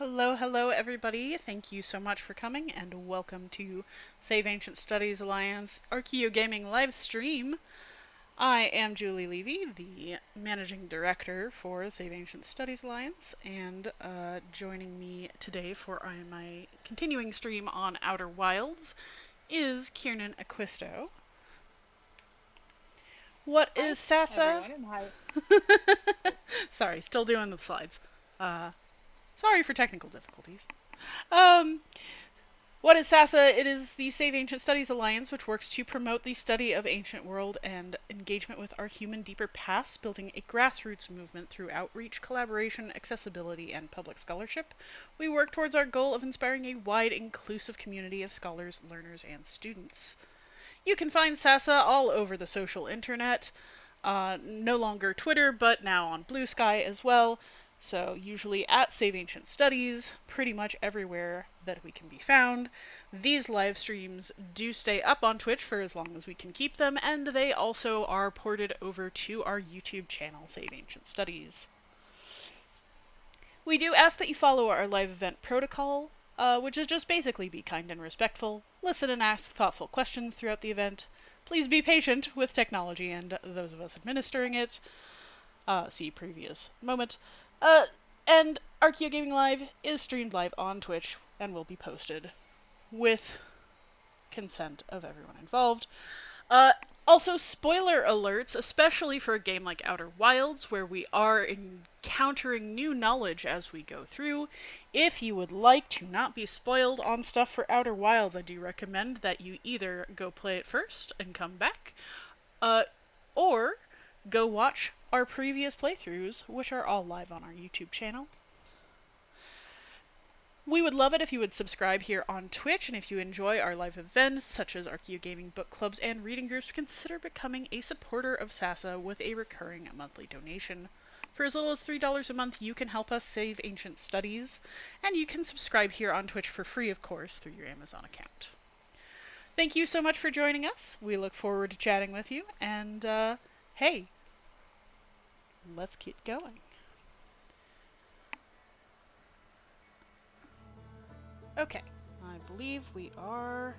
Hello, hello, everybody. Thank you so much for coming, and welcome to Save Ancient Studies Alliance Archaeogaming live stream. I am Julie Levy, the managing director for Save Ancient Studies Alliance, and joining me today for my continuing stream on Outer Wilds is Kiernan Acquisto. What Hi, is SASA? everyone, and hi. Sorry, still doing the slides. Sorry for technical difficulties. Um, What is SASA? It is the Save Ancient Studies Alliance, which works to promote the study of ancient world and engagement with our human deeper past, building a grassroots movement through outreach, collaboration, accessibility, and public scholarship. We work towards our goal of inspiring a wide, inclusive community of scholars, learners, and students. You can find SASA all over the social internet. No longer Twitter, but now on Blue Sky as well. So, usually at Save Ancient Studies, pretty much everywhere that we can be found. These live streams do stay up on Twitch for as long as we can keep them, and they also are ported over to our YouTube channel, Save Ancient Studies. We do ask that you follow our live event protocol, which is just basically be kind and respectful, listen and ask thoughtful questions throughout the event. Please be patient with technology and those of us administering it. See previous moment. And Archaeogaming Live is streamed live on Twitch and will be posted with consent of everyone involved. Uh, Also, spoiler alerts, especially for a game like Outer Wilds, where we are encountering new knowledge as we go through. If you would like to not be spoiled on stuff for Outer Wilds, I do recommend that you either go play it first and come back, uh, or go watch our previous playthroughs, which are all live on our YouTube channel. We would love it if you would subscribe here on Twitch, and if you enjoy our live events, such as Archaeogaming book clubs and reading groups, consider becoming a supporter of SASA with a recurring monthly donation. For as little as $3 a month, you can help us save ancient studies, and you can subscribe here on Twitch for free, of course, through your Amazon account. Thank you so much for joining us. We look forward to chatting with you, and hey, let's keep going. Okay, I believe we are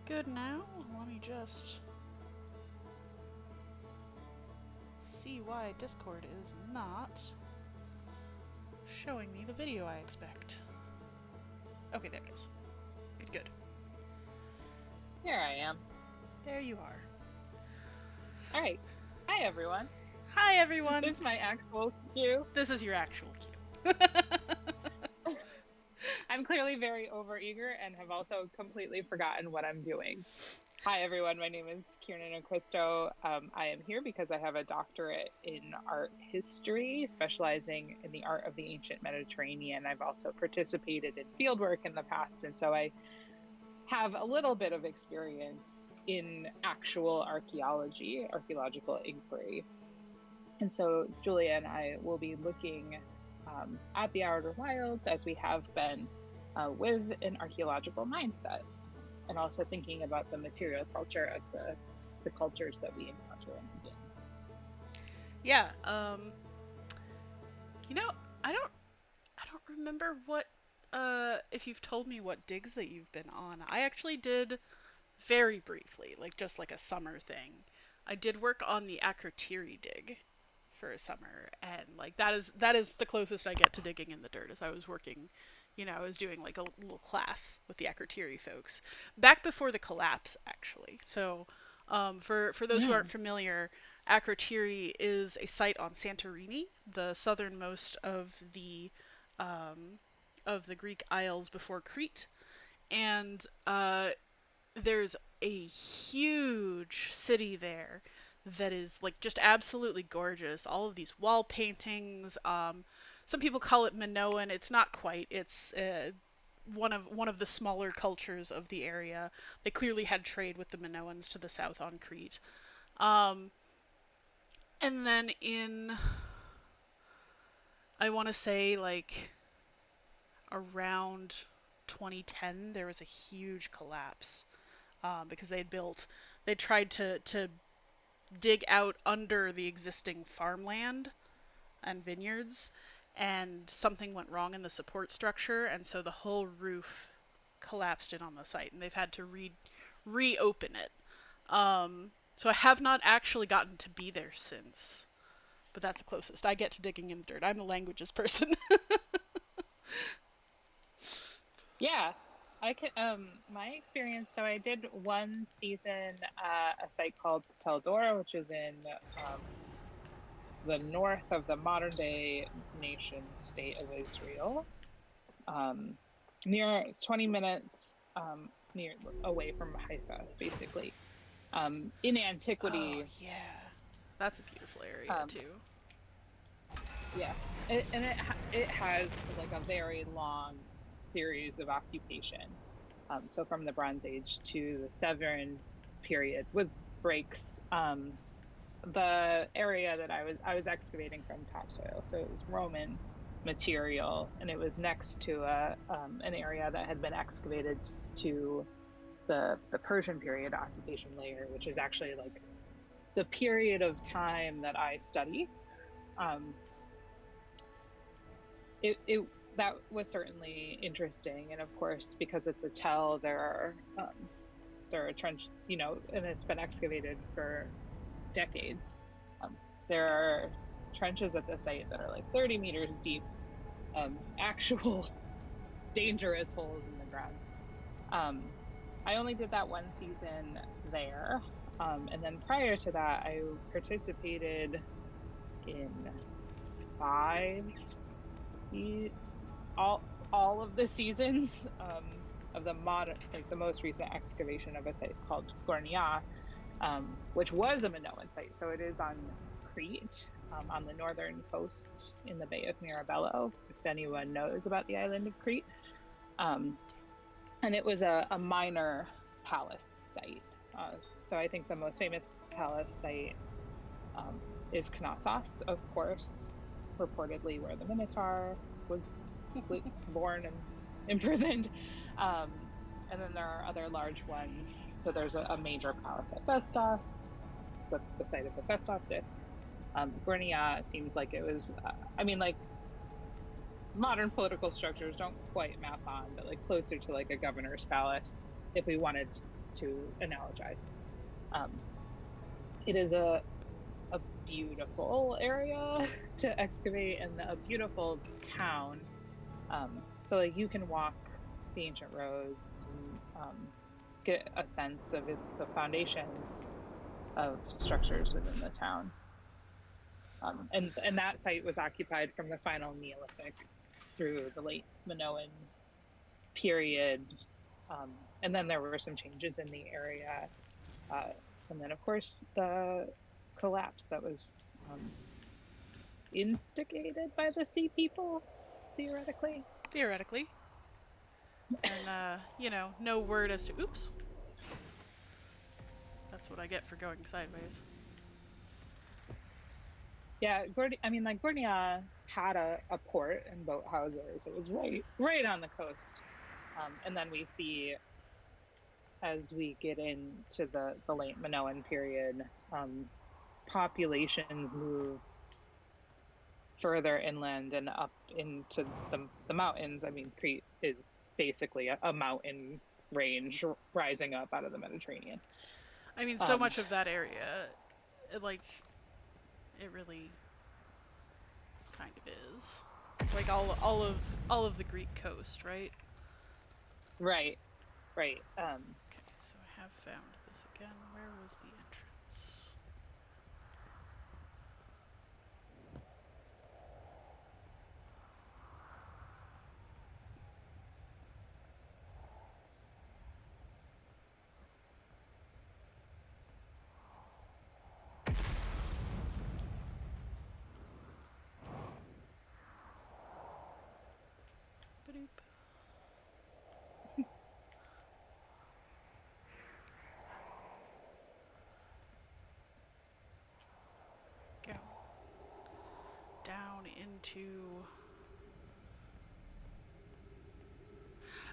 good now. Let me just see why Discord is not showing me the video I expect. Okay, there it is. Good, good. Here I am. There you are. All right. Hi, everyone. Hi, everyone. This is my actual cue. This is your actual cue. I'm clearly very overeager and have also completely forgotten what I'm doing. Hi, everyone. My name is Kiernan Acquisto. I am here because I have a doctorate in art history, specializing in the art of the ancient Mediterranean. I've also participated in fieldwork in the past, and so I have a little bit of experience in actual archaeology, archaeological inquiry. And so Julia and I will be looking at the Outer Wilds, as we have been, with an archaeological mindset, and also thinking about the material culture of the cultures that we encounter in the game. Yeah, you know, I don't remember what if you've told me what digs that you've been on. I actually did very briefly, like just like a summer thing. I did work on the Akrotiri dig for a summer, and like that is the closest I get to digging in the dirt. As I was working, I was doing like a little class with the Akrotiri folks back before the collapse, actually. So, for those who aren't familiar, Akrotiri is a site on Santorini, the southernmost of the Greek Isles before Crete, and there's a huge city there that is like just absolutely gorgeous. All of these wall paintings. Some people call it Minoan. It's not quite. It's one of the smaller cultures of the area. They clearly had trade with the Minoans to the south on Crete. Um, and then in I want to say like around 2010, there was a huge collapse because they tried to dig out under the existing farmland and vineyards, and something went wrong in the support structure, and so the whole roof collapsed in on the site, and they've had to reopen it. So I have not actually gotten to be there since, but that's the closest I get to digging in the dirt. I'm a languages person. Yeah, I can. My experience. So I did one season at a site called Teldora, which is in the north of the modern day nation state of Israel, um, near 20 minutes near away from Haifa, basically. In Oh antiquity, yeah, that's a beautiful area um, too. yes, it has like a very long series of occupation. So from the Bronze Age to the Severn period with breaks. The area that I was excavating from topsoil, so it was Roman material, and it was next to a an area that had been excavated to the Persian period occupation layer, which is actually like the period of time that I study. Um, it that was certainly interesting, and of course, because it's a tell, there are trench, and it's been excavated for decades. Um, there are trenches at the site that are like 30 meters deep, actual dangerous holes in the ground. Um, I only did that one season there. And then prior to that, I participated in five, all of the seasons of the modern, like the most recent excavation of a site called Gornia, which was a Minoan site. So it is on Crete, on the northern coast in the Bay of Mirabello, if anyone knows about the island of Crete. Um, and it was a minor palace site. So I think the most famous palace site is Knossos, of course, reportedly where the Minotaur was born and imprisoned. Um, and then there are other large ones. So there's a major palace at Festos, the site of the Festos disc. Gornia seems like it was, I mean, like modern political structures don't quite map on, but like closer to like a governor's palace, if we wanted to analogize. Um, it is a beautiful area to excavate and a beautiful town. So like you can walk the ancient roads and get a sense of the foundations of structures within the town. And that site was occupied from the final Neolithic through the late Minoan period. And then there were some changes in the area. Uh, and then, of course, the collapse that was instigated by the sea people, theoretically. Theoretically, and no word as to oops. That's what I get for going sideways. Yeah, I mean, like Gordia had a port and boat houses. It was right on the coast. And then we see as we get into the late Minoan period, populations move further inland and up into the mountains. I mean, Crete is basically a mountain range rising up out of the Mediterranean. I mean, so Um, much of that area, like, it really kind of is. Like all of the Greek coast, right? right, right. Okay, so I have found this again. Where was the entrance? Ba-doop. Go down into.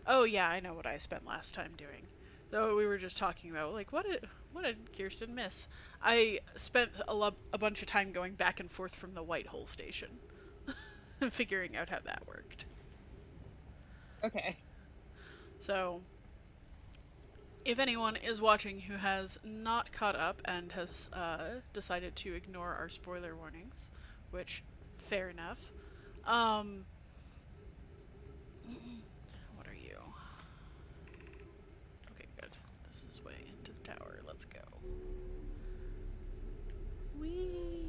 Oh yeah, I know what I spent last time doing. Though we were just talking about like what did Kirsten miss? I spent a bunch of time going back and forth from the White Hole station. figuring out how that worked. Okay. So, if anyone is watching who has not caught up and has decided to ignore our spoiler warnings, which, fair enough, what are you? Okay, good. This is way into the tower. Let's go. Whee!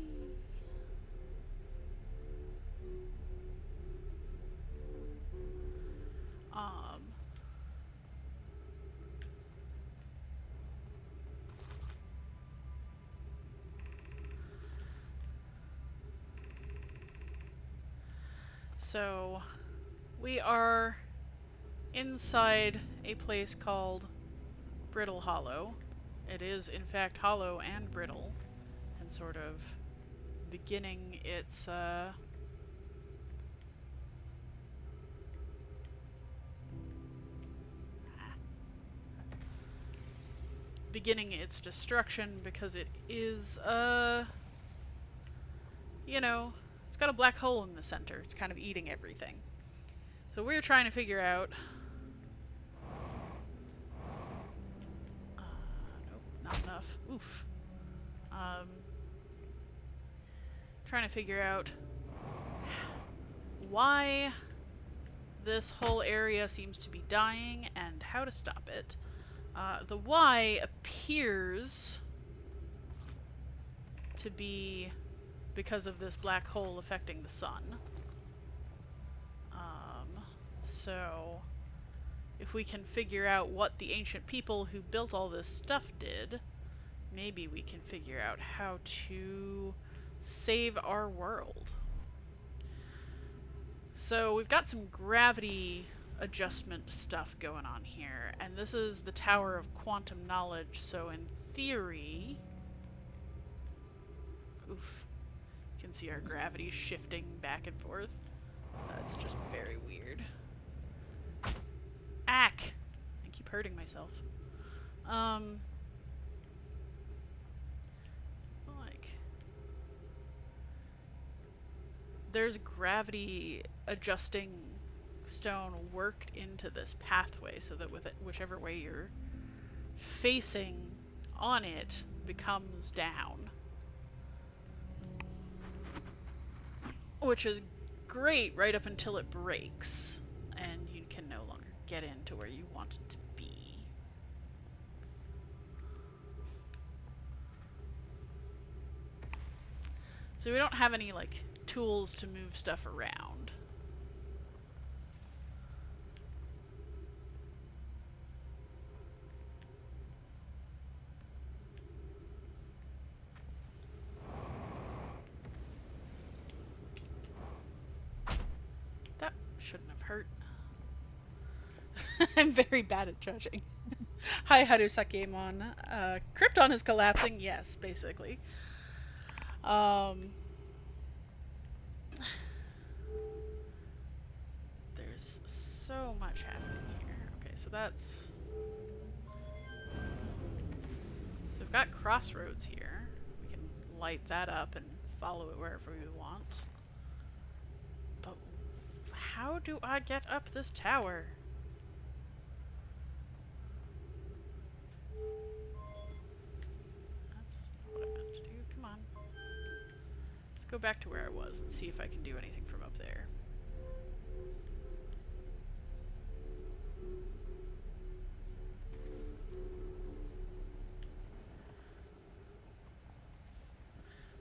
So, we are inside a place called Brittle Hollow. It is, in fact, hollow and brittle, and sort of beginning its, beginning its destruction because it is, you know, it's got a black hole in the center. It's kind of eating everything. So we're trying to figure out... nope, not enough. Oof. Trying to figure out why this whole area seems to be dying and how to stop it. The why appears to be because of this black hole affecting the sun. So, if we can figure out what the ancient people who built all this stuff did, maybe we can figure out how to save our world. So, we've got some gravity adjustment stuff going on here, and this is the Tower of Quantum Knowledge, so in theory... Oof. You can see our gravity shifting back and forth. That's just very weird. Ack! I keep hurting myself. Like... There's gravity adjusting stone worked into this pathway so that with it, whichever way you're facing on it becomes down. Which is great right up until it breaks and you can no longer get into where you want it to be. So we don't have any like tools to move stuff around. That shouldn't have hurt. I'm very bad at judging. Hi, Harusakeimon. Krypton is collapsing? Yes, basically. There's so much happening here. Okay, so that's... So we've got crossroads here. We can light that up and follow it wherever we want. But how do I get up this tower? That's not what I meant to do. Come on. Let's go back to where I was and see if I can do anything from up there.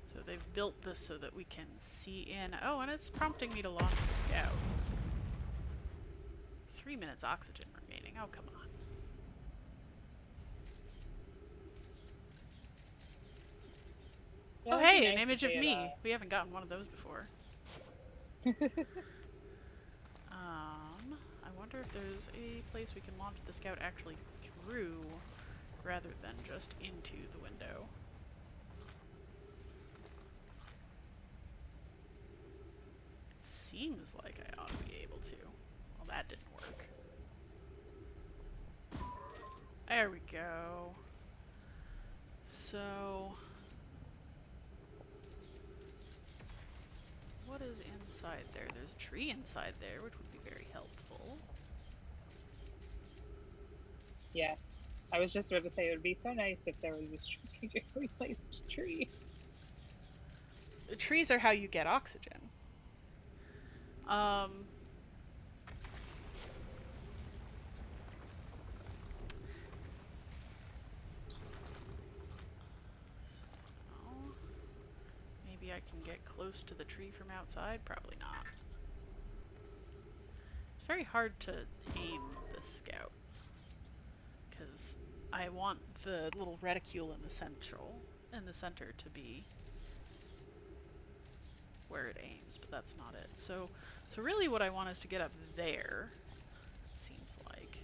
So they've built this so that we can see in. Oh, and it's prompting me to launch the scout. 3 minutes oxygen remaining. Oh, come on. Yeah, Oh, hey, an image of me. We haven't gotten one of those before. I wonder if there's a place we can launch the scout actually through rather than just into the window. It seems like I ought to be able to. Well, that didn't work. There we go. So... what is inside there? There's a tree inside there, which would be very helpful. Yes. I was just about to say it would be so nice if there was a strategically placed tree. Trees are how you get oxygen. Um, so maybe I can get close to the tree from outside? Probably not. It's very hard to aim this scout, because I want the little reticule in the center to be where it aims, but that's not it. So really what I want is to get up there, it seems like.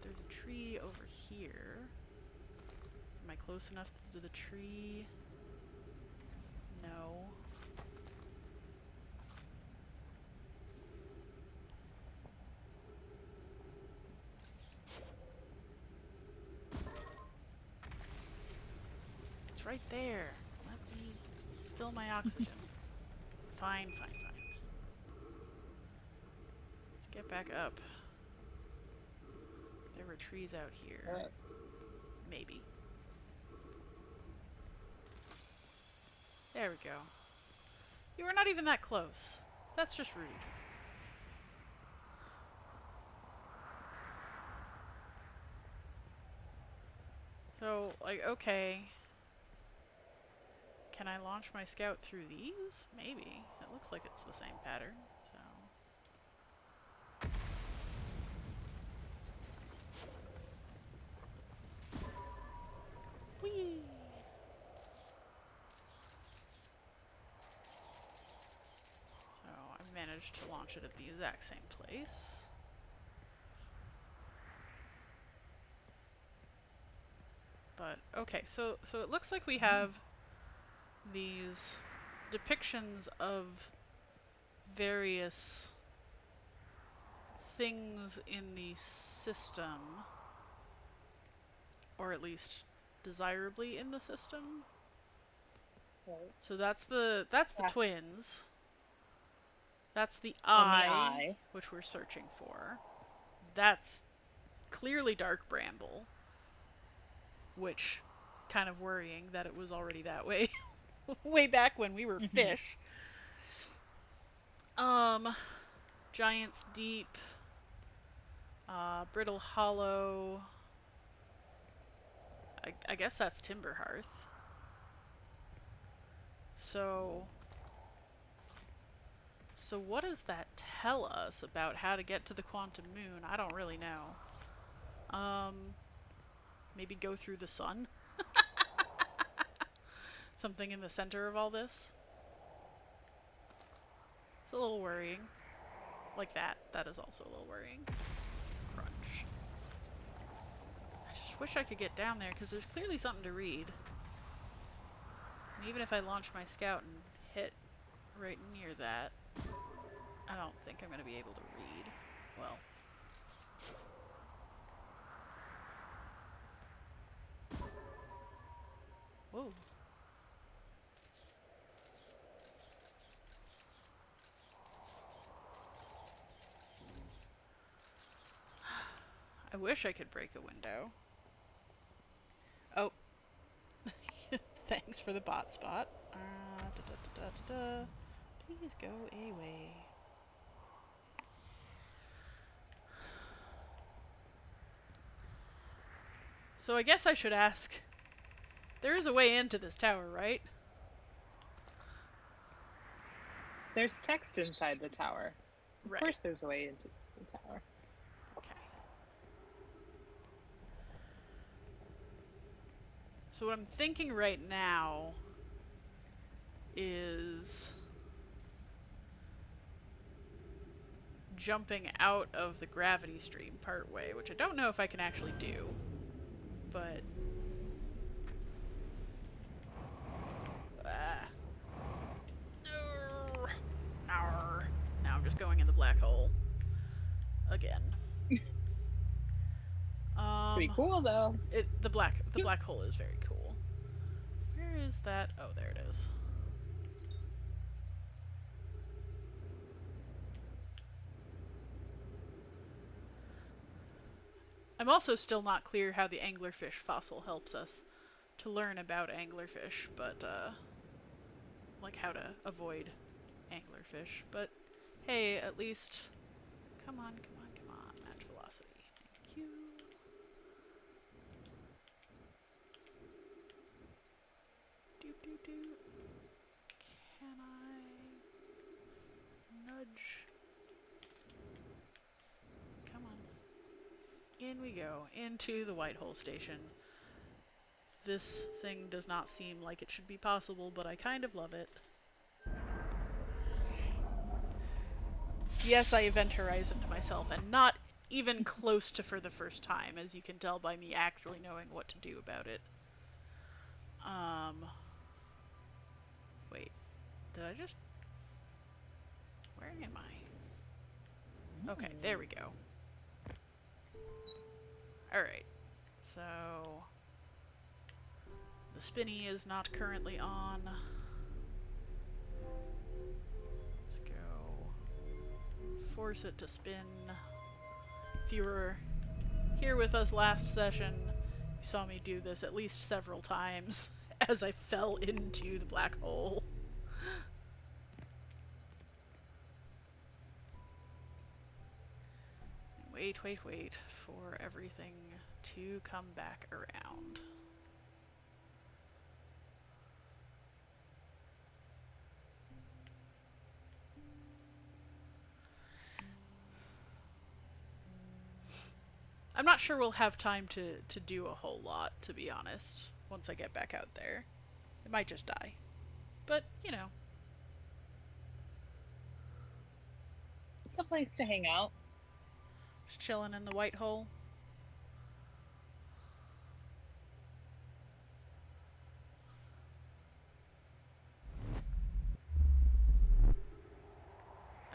There's a tree over here. Am I close enough to the tree? No. It's right there. Let me fill my oxygen. Fine. Let's get back up. There were trees out here. Maybe. There we go. You were not even that close. That's just rude. So, like, okay. Can I launch my scout through these? Maybe. It looks like it's the same pattern, so... Whee! So, I managed to launch it at the exact same place. But, okay, so it looks like we have these depictions of various things in the system, or at least desirably in the system. Right. So that's the twins. That's the eye, eye, which we're searching for. That's clearly dark bramble, which kind of worrying that it was already that way way back when we were fish. Giant's Deep, Brittle Hollow. I guess that's Timber Hearth. So what does that tell us about how to get to the quantum moon? I don't really know. Maybe go through the sun? Something in the center of all this? It's a little worrying. Like that. That is also a little worrying. Crunch. I just wish I could get down there, because there's clearly something to read. And even if I launch my scout and hit right near that, I don't think I'm going to be able to read. Well. Whoa. I wish I could break a window. Oh. Thanks for the bot spot. Please go away. So I guess I should ask. There is a way into this tower, right? There's text inside the tower. Right. Of course there's a way into the tower. Okay. So what I'm thinking right now is jumping out of the gravity stream partway, which I don't know if I can actually do, but no. Now I'm just going in the black hole again. Pretty cool though. The black hole is very cool. Where is that? Oh, there it is. I'm also still not clear how the anglerfish fossil helps us to learn about anglerfish, but, like how to avoid anglerfish. But, hey, at least... Come on, come on, come on. Match velocity. Thank you. Doop, doop, doop. Can I... nudge? Come on. In we go. Into the White Hole Station. This thing does not seem like it should be possible, but I kind of love it. Yes, I Event Horizoned myself, and not even close to for the first time, as you can tell by me actually knowing what to do about it. Wait. Did I just... Where am I? Okay, there we go. Alright. So... The spinny is not currently on. Let's go. Force it to spin. If you were here with us last session, you saw me do this at least several times as I fell into the black hole. Wait for everything to come back around. I'm not sure we'll have time to do a whole lot, to be honest, once I get back out there. It might just die. But, you know. It's a place to hang out. Just chilling in the white hole.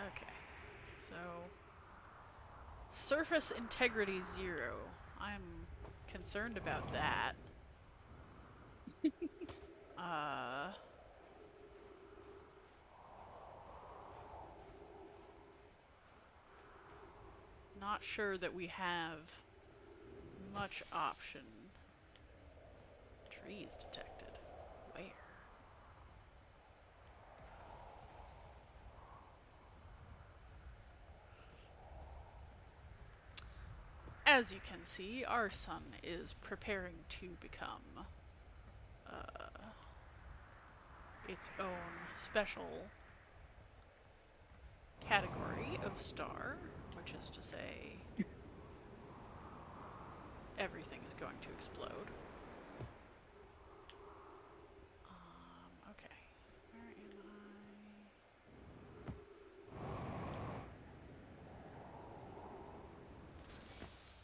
Okay. So... Surface integrity 0. I'm concerned about that. Not sure that we have much option. Trees detected. Where? As you can see, our sun is preparing to become its own special category of star, which is to say everything is going to explode. Okay. Where am I?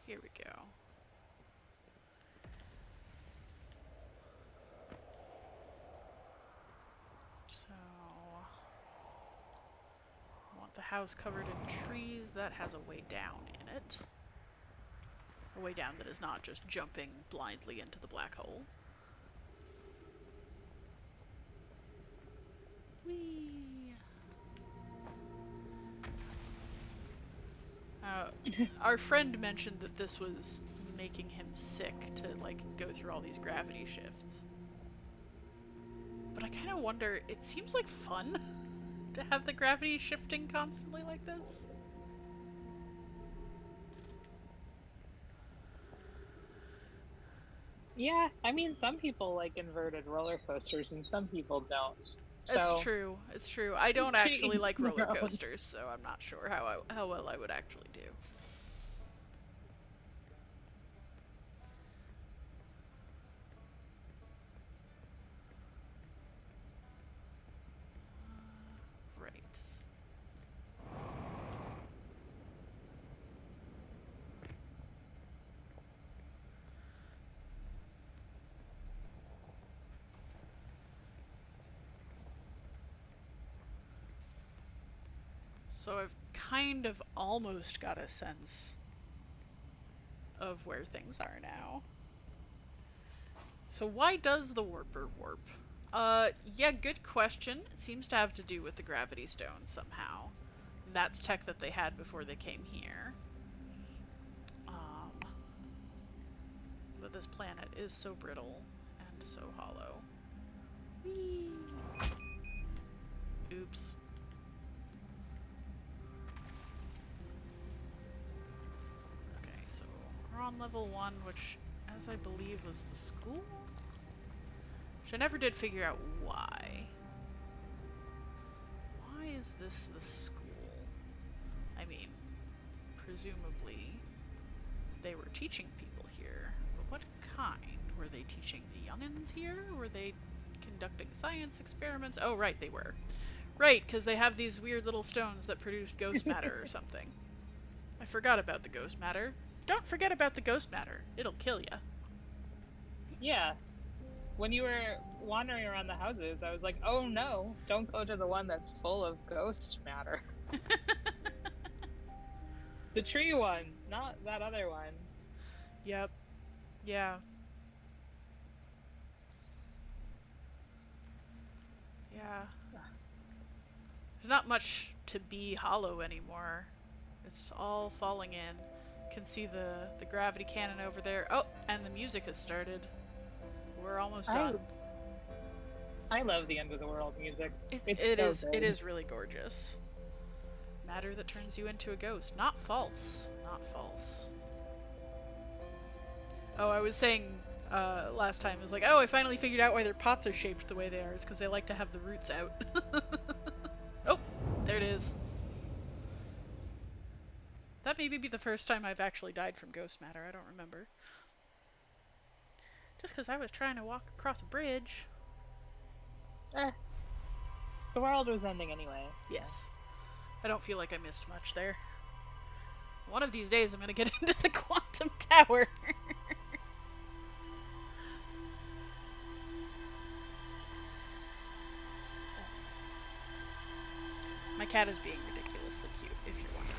Here we go. So, I want the house covered in trees. That has a way down in it. A way down that is not just jumping blindly into the black hole. Whee! Our friend mentioned that this was making him sick to, like, go through all these gravity shifts. But I kind of wonder, it seems like fun to have the gravity shifting constantly like this. Yeah, I mean, some people like inverted roller coasters and some people don't. It's So, true. It's true. I don't actually each like their roller own. coasters, so I'm not sure how well I would actually do. Right. So I've kind of almost got a sense of where things are now. So why does the warper warp? Yeah, good question. It seems to have to do with the gravity stone somehow. That's tech that they had before they came here. this planet is so brittle and so hollow. Whee! Oops. Okay, so we're on level 1, which, as I believe, was the school? Which I never did figure out why. Why is this the school? I mean, presumably they were teaching people here, but what kind? Were they teaching the youngins here? Were they conducting science experiments? Oh, right, they were. Right, because they have these weird little stones that produce ghost matter or something. I forgot about the ghost matter. Don't forget about the ghost matter. It'll kill ya. Yeah. When you were wandering around the houses, I was like, oh no, don't go to the one that's full of ghost matter. The tree one, not that other one. Yep. Yeah. Yeah. There's not much to be hollow anymore. It's all falling in. Can see the gravity cannon over there. Oh, and the music has started. We're almost done. I love the end of the world music. It is really gorgeous. Matter that turns you into a ghost. Not false. Not false. Oh, I was saying last time, it was like, oh, I finally figured out why their pots are shaped the way they are. It's because they like to have the roots out. Oh, there it is. That may be the first time I've actually died from ghost matter. I don't remember. Just because I was trying to walk across a bridge. The world was ending anyway. So. Yes. I don't feel like I missed much there. One of these days I'm going to get into the quantum tower. My cat is being ridiculously cute, if you're wondering.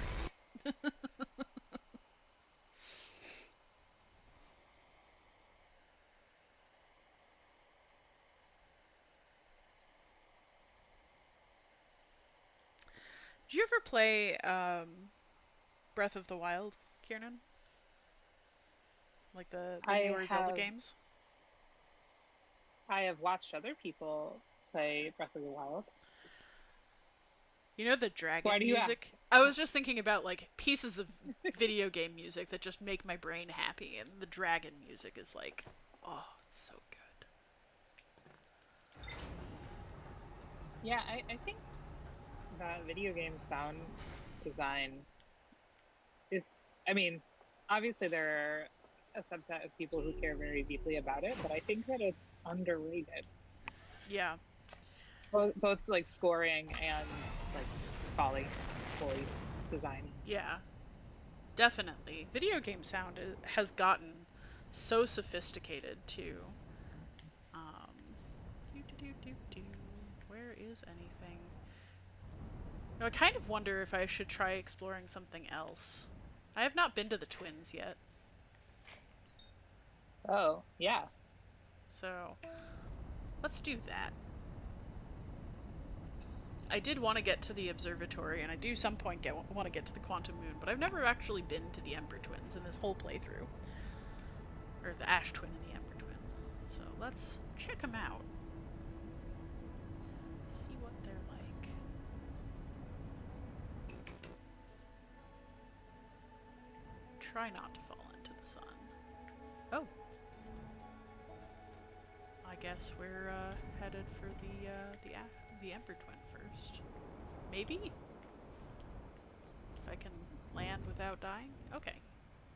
Did you ever play Breath of the Wild, Kiernan? Like the newer Zelda games? I have watched other people play Breath of the Wild. You know the dragon Why do you music? ask? I was just thinking about like pieces of video game music that just make my brain happy, and the dragon music is like, oh, it's so good. Yeah, I think that video game sound design is, I mean, obviously there are a subset of people who care very deeply about it, but I think that it's underrated. Yeah. Both like scoring and like volley design. Yeah. Definitely. Video game sound has gotten so sophisticated too. Where is anything? I kind of wonder if I should try exploring something else. I have not been to the Twins yet. Oh, yeah. So, let's do that. I did want to get to the observatory, and I do some point want to get to the quantum moon, but I've never actually been to the Ember Twins in this whole playthrough. Or the Ash Twin and the Ember Twin. So let's check them out. See what they're like. Try not to fall into the sun. Oh. I guess we're headed for the Ember Twin first. Maybe? If I can land without dying? Okay.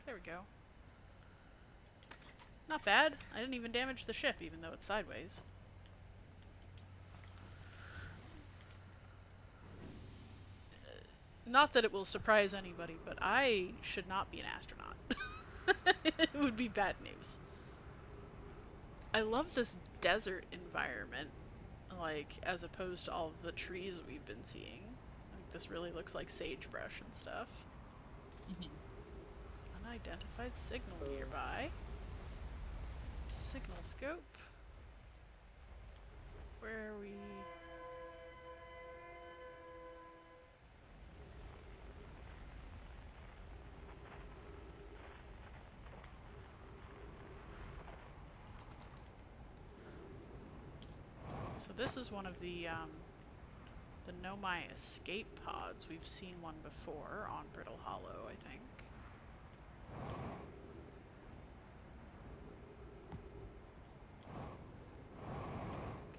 There we go. Not bad. I didn't even damage the ship, even though it's sideways. Not that it will surprise anybody, but I should not be an astronaut. It would be bad news. I love this desert environment, like, as opposed to all the trees we've been seeing. Like, this really looks like sagebrush and stuff. Unidentified signal nearby. Signal scope. Where are we? So this is one of the Nomai escape pods. We've seen one before on Brittle Hollow, I think.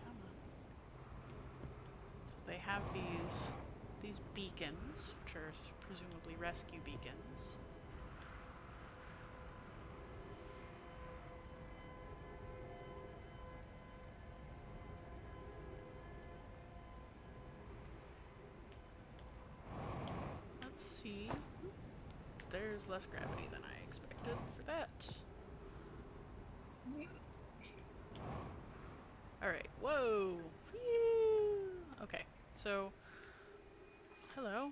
Come on. So they have these beacons, which are presumably rescue beacons. Let's see. There's less gravity than I expected for that. Alright, whoa! Whee! Okay, so... Hello.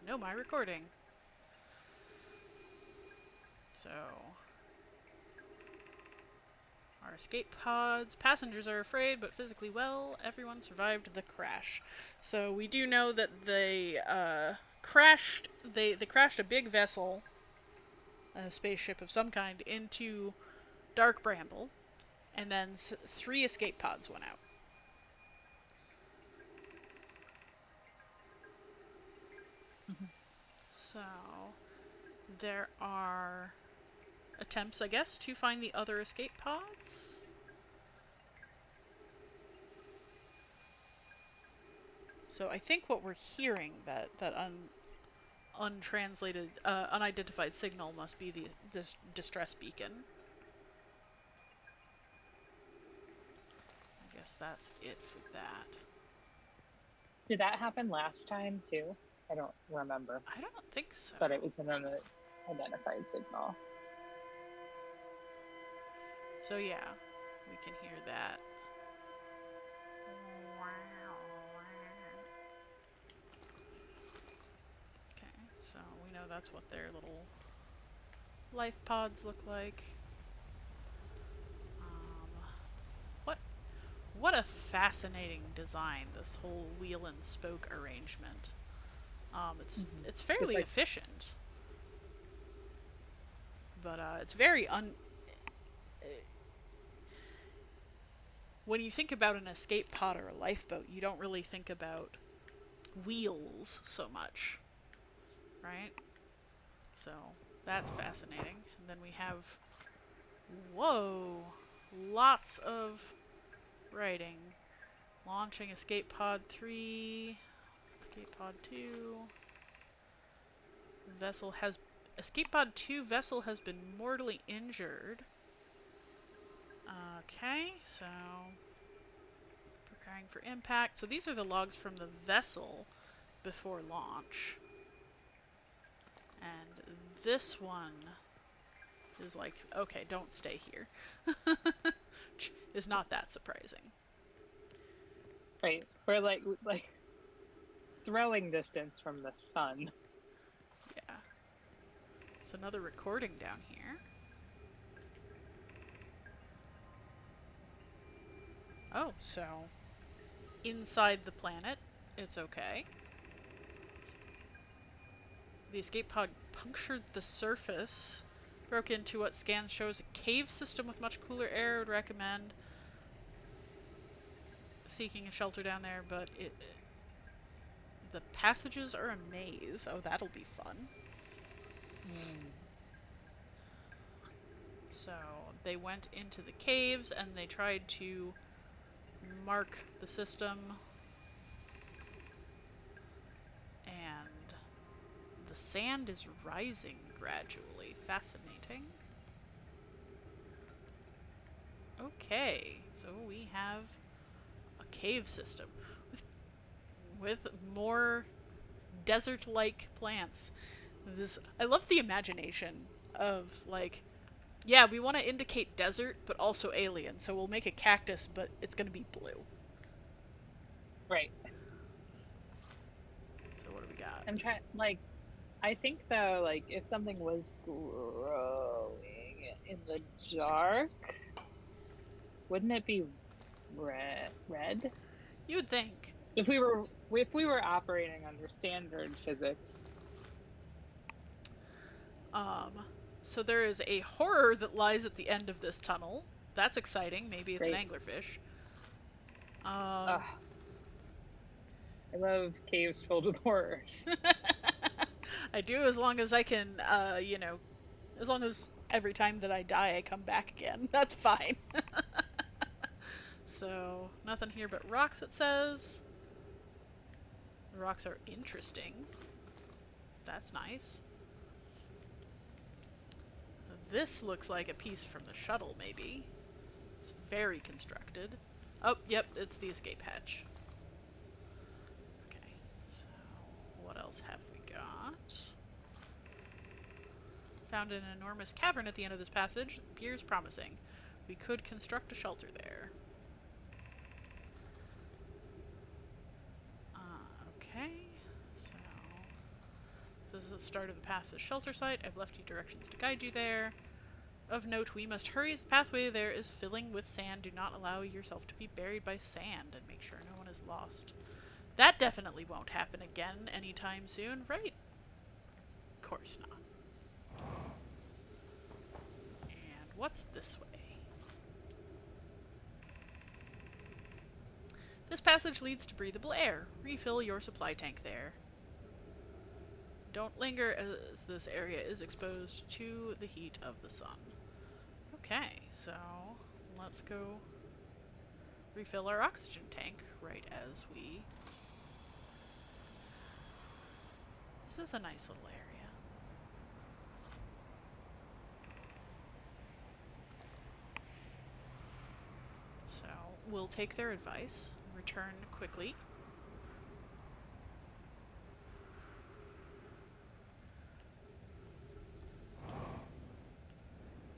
No, my recording. So... Our escape pods. Passengers are afraid, but physically well. Everyone survived the crash. So we do know that they crashed. They crashed a big vessel, a spaceship of some kind, into Dark Bramble, and then 3 escape pods went out. So there are attempts, I guess, to find the other escape pods. So I think what we're hearing, that untranslated, unidentified signal must be the distress beacon. I guess that's it for that. Did that happen last time too? I don't remember. I don't think so. But it was an unidentified signal. So yeah, we can hear that. Okay, so we know that's what their little life pods look like. What a fascinating design, this whole wheel and spoke arrangement. It's fairly efficient, but it's very when you think about an escape pod or a lifeboat, you don't really think about wheels so much, right? So that's fascinating. And then we have, whoa, lots of writing. Launching escape pod 3, escape pod 2. Escape pod 2 vessel has been mortally injured. Okay, so preparing for impact. So these are the logs from the vessel before launch. And this one is like, okay, don't stay here. Which is not that surprising. Right. We're like throwing distance from the sun. Yeah. There's another recording down here. Oh, so inside the planet, it's okay. The escape pod punctured the surface, broke into what scans show as a cave system with much cooler air. Would recommend seeking a shelter down there, but the passages are a maze. Oh, that'll be fun. So they went into the caves and they tried to mark the system, and the sand is rising gradually. Fascinating. Okay, so we have a cave system with more desert-like plants. I love the imagination of, like, yeah, we want to indicate desert, but also alien, so we'll make a cactus, but it's going to be blue. Right. So what do we got? I'm trying, I think though, if something was growing in the dark, wouldn't it be red? You would think. If we were operating under standard physics. So there is a horror that lies at the end of this tunnel. That's exciting. Maybe it's an anglerfish. Ugh, I love caves filled with horrors. I do, as long as I can, as long as every time that I die I come back again. That's fine. So, nothing here but rocks, it says. The rocks are interesting. That's nice. This looks like a piece from the shuttle, maybe. It's very constructed. Oh, yep, it's the escape hatch. Okay, so what else have we got? Found an enormous cavern at the end of this passage. Appears promising. We could construct a shelter there. Okay, so this is the start of the path to the shelter site. I've left you directions to guide you there. Of note, we must hurry as the pathway there is filling with sand. Do not allow yourself to be buried by sand, and make sure no one is lost. That definitely won't happen again anytime soon, right? Of course not. And what's this way? This passage leads to breathable air. Refill your supply tank there. Don't linger, as this area is exposed to the heat of the sun. Okay, so let's go refill our oxygen tank right as we... This is a nice little area. So we'll take their advice, return quickly.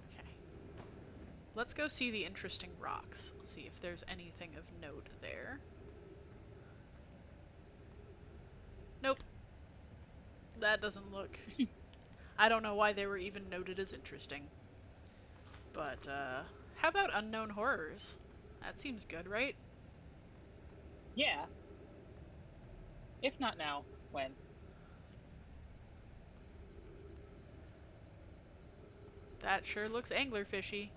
Okay. Let's go see the interesting rocks. See if there's anything of note there. Nope. That doesn't look... I don't know why they were even noted as interesting. But, how about unknown horrors? That seems good, right? Yeah. If not now, when? That sure looks anglerfishy.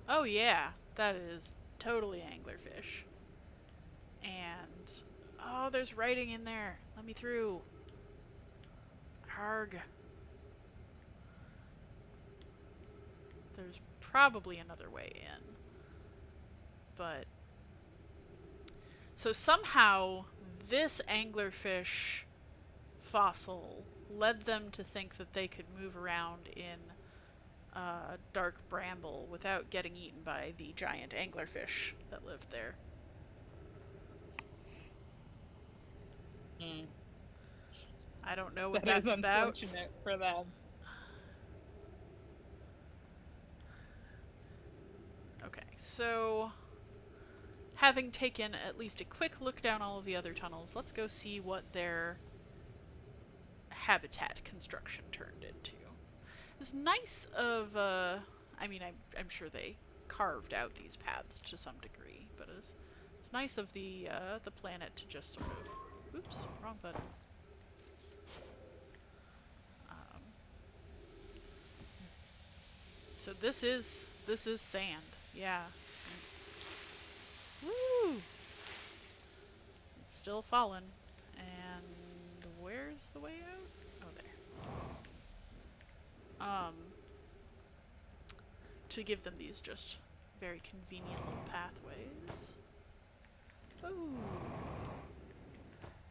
Oh yeah, that is totally anglerfish. And... oh, there's writing in there. Let me through. Harg. There's probably another way in. But... so somehow, this anglerfish fossil led them to think that they could move around in dark bramble without getting eaten by the giant anglerfish that lived there. Mm. I don't know what That that's is about. unfortunate for them. Okay, so having taken at least a quick look down all of the other tunnels, let's go see what their habitat construction turned into. It's nice of, I mean, I'm sure they carved out these paths to some degree, but it's nice of the planet to just sort of, oops, wrong button. So this is sand, yeah. Woo! It's still fallen, and where's the way out? Oh, there. To give them these just very convenient little pathways. Ooh.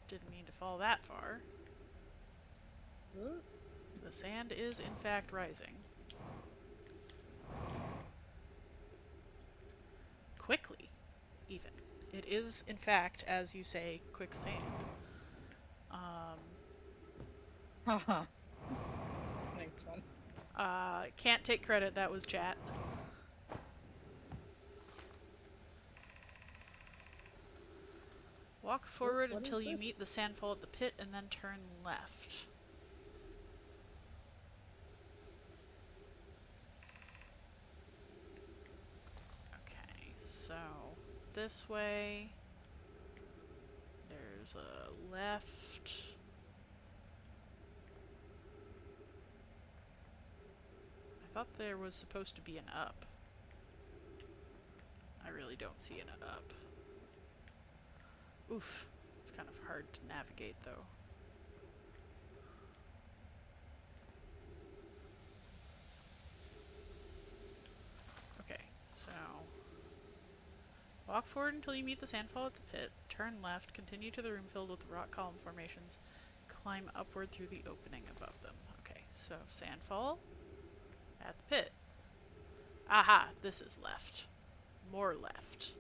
Didn't mean to fall that far. The sand is in fact rising. Quickly, even. It is, in fact, as you say, quicksand. Haha. Nice one. Can't take credit, that was chat. Walk forward until you meet the sandfall at the pit and then turn left. Okay, so this way. There's a left. I thought there was supposed to be an up. really don't see an up. Oof. It's kind of hard to navigate, though. Okay, so... walk forward until you meet the sandfall at the pit. Turn left. Continue to the room filled with rock column formations. Climb upward through the opening above them. Okay, so sandfall at the pit. Aha! This is left. More left.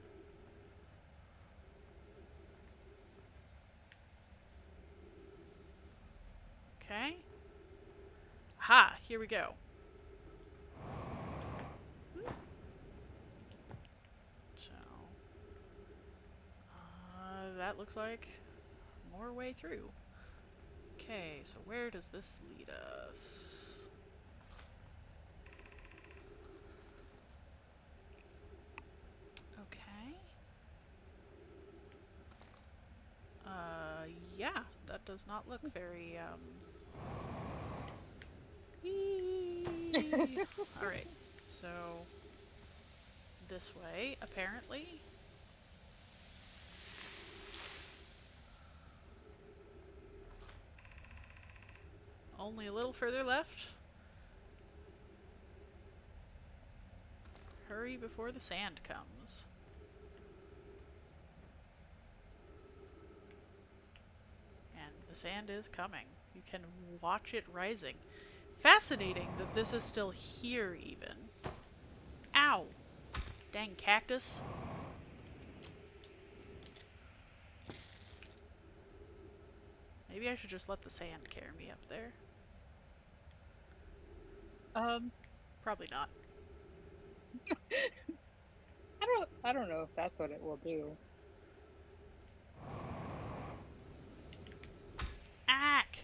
Okay. Aha! Here we go. So... that looks like more way through. Okay, so where does this lead us? Okay. Yeah, that does not look very, Alright, so this way, apparently. Only a little further left. Hurry before the sand comes. And the sand is coming. You can watch it rising. Fascinating that this is still here, even. Ow! Dang cactus. Maybe I should just let the sand carry me up there. Probably not. I don't know if that's what it will do. Ack!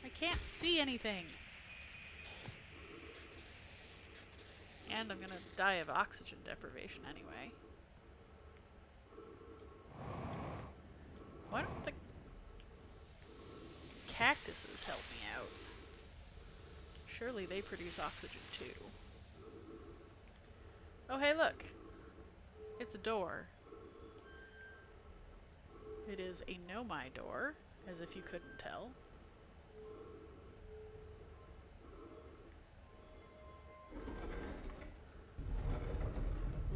I can't see anything. And I'm gonna die of oxygen deprivation anyway. Why don't the cactuses help me out? Surely they produce oxygen too. Oh hey look! It's a door. It is a Nomai door, as if you couldn't tell.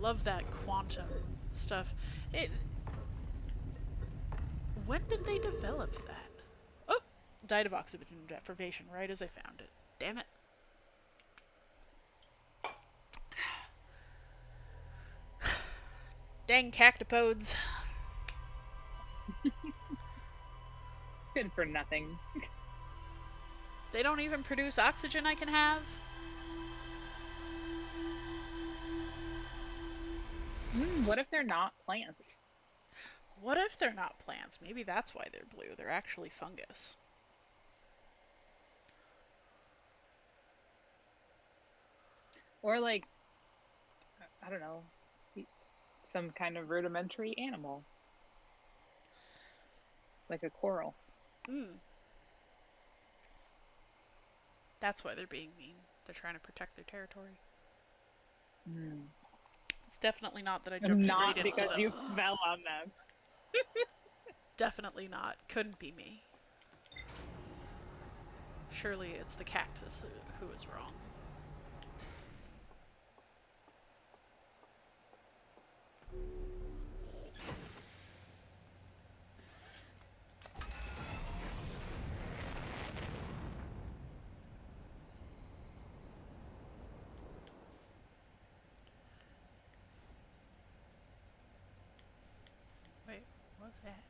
Love that quantum stuff. When did they develop that? Oh! Died of oxygen deprivation right as I found it. Damn it. Dang cactopodes. Good for nothing. They don't even produce oxygen I can have? What if they're not plants? What if they're not plants? Maybe that's why they're blue. They're actually fungus. Or like, I don't know, some kind of rudimentary animal. Like a coral. That's why they're being mean. They're trying to protect their territory. Mm. It's definitely not that I jumped straight into them. Not because you fell on them. Definitely not. Couldn't be me. Surely it's the cactus who is wrong. Wait, what's that?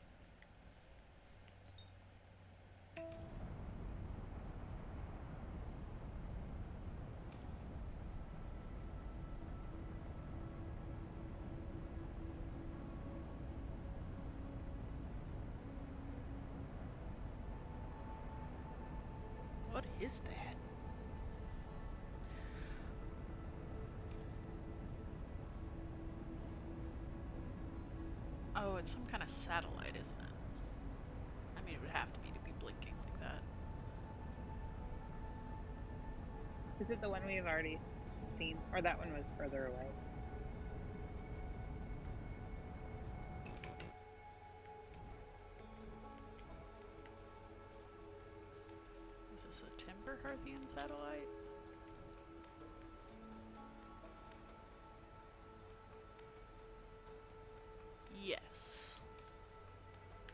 What is that? Oh, it's some kind of satellite, isn't it? I mean, it would have to be blinking like that. Is it the one we've already seen? Or that one was further away? Is this a Timber Harthian satellite? Yes.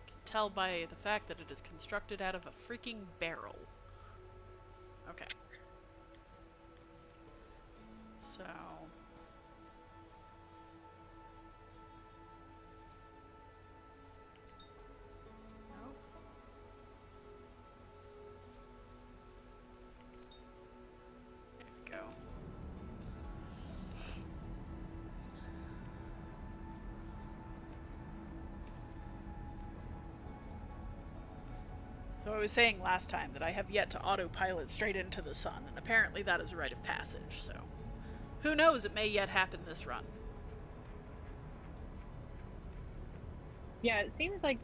Can tell by the fact that it is constructed out of a freaking barrel. Okay. So... no? There we go. So I was saying last time that I have yet to autopilot straight into the sun, and apparently that is a rite of passage, so... who knows, it may yet happen this run. Yeah, it seems like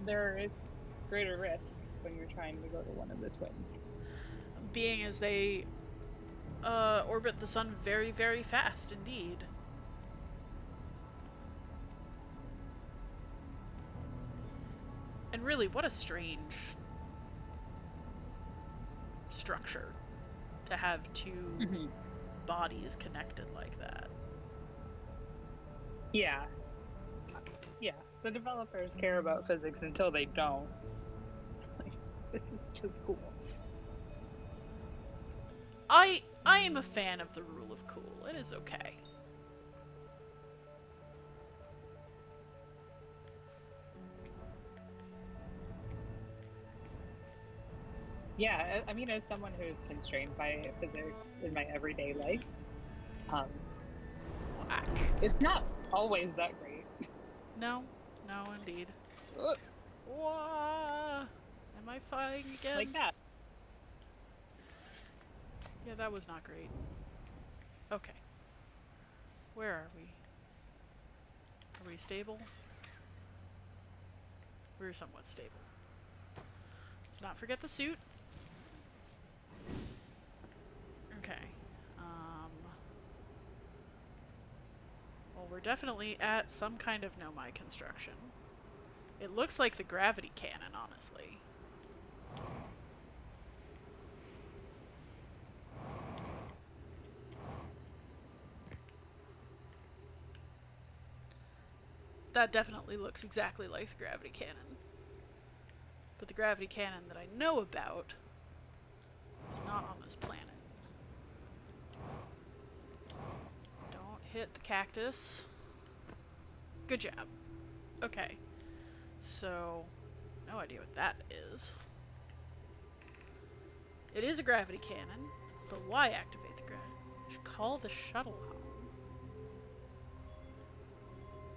there is greater risk when you're trying to go to one of the twins. Being as they orbit the sun very, very fast indeed. And really, what a strange structure to have two bodies connected like that. Yeah. Yeah, the developers care about physics until they don't. Like, this is just cool. I am a fan of the rule of cool. It is okay. Yeah, I mean, as someone who's constrained by physics in my everyday life, it's not always that great. No, no, indeed. Ugh. Whoa! Am I flying again? Like that. Yeah, that was not great. Okay. Where are we? Are we stable? We're somewhat stable. Let's not forget the suit. Okay. Well, we're definitely at some kind of Nomai construction. It looks like the gravity cannon, honestly. That definitely looks exactly like the gravity cannon. But the gravity cannon that I know about is not on this planet. Don't hit the cactus. Good job. Okay. So, no idea what that is. It is a gravity cannon, but why activate the gravity? Should call the shuttle home.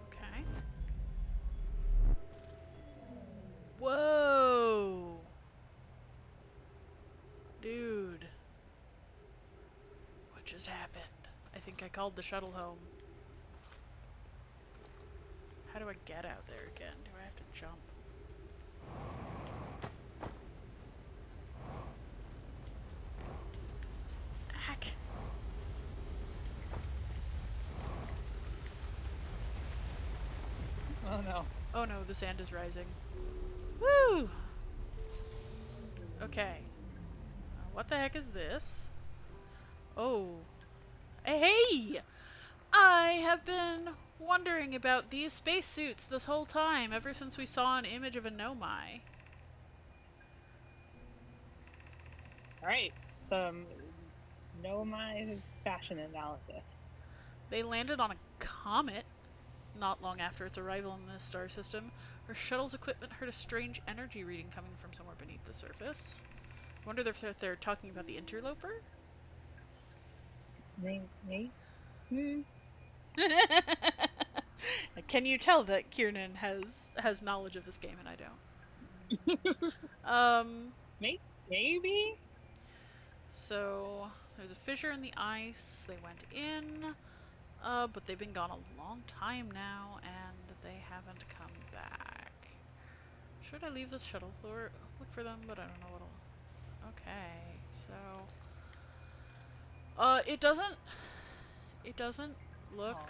Okay. Whoa! Dude. What just happened? I think I called the shuttle home. How do I get out there again? Do I have to jump? Ack. Oh no. Oh no, the sand is rising. Woo! Okay. What the heck is this? Oh. Hey! I have been wondering about these spacesuits this whole time, ever since we saw an image of a Nomai. Alright, some Nomai fashion analysis. They landed on a comet not long after its arrival in the star system. Our shuttle's equipment heard a strange energy reading coming from somewhere beneath the surface. I wonder if they're talking about the interloper? Maybe? Can you tell that Kiernan has knowledge of this game and I don't? Maybe? So, there's a fissure in the ice. They went in, but they've been gone a long time now, and they haven't come back. Should I leave this shuttle or look for them? But I don't know what'll... Okay, so... It doesn't look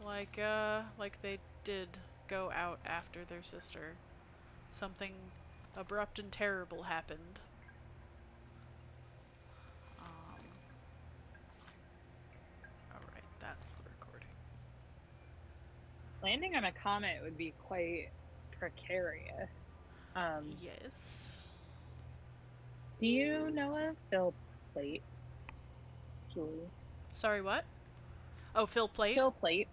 like they did go out after their sister. Something abrupt and terrible happened. Alright, that's the recording. Landing on a comet would be quite precarious. Yes. Do you know of Phil Plate, Julie? Sorry, what? Oh, Phil Plate? Phil Plate.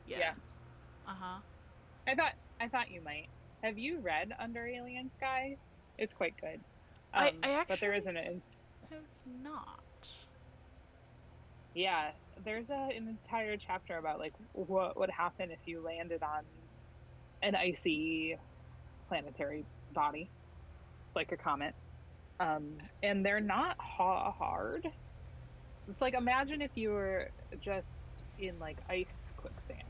Yeah. Yes. Uh-huh. I thought you might. Have you read Under Alien Skies? It's quite good. I actually But there isn't an have not. yeah, there's an entire chapter about like what would happen if you landed on an icy planetary body, like a comet. And they're not hard. It's like imagine if you were just in like ice quicksand.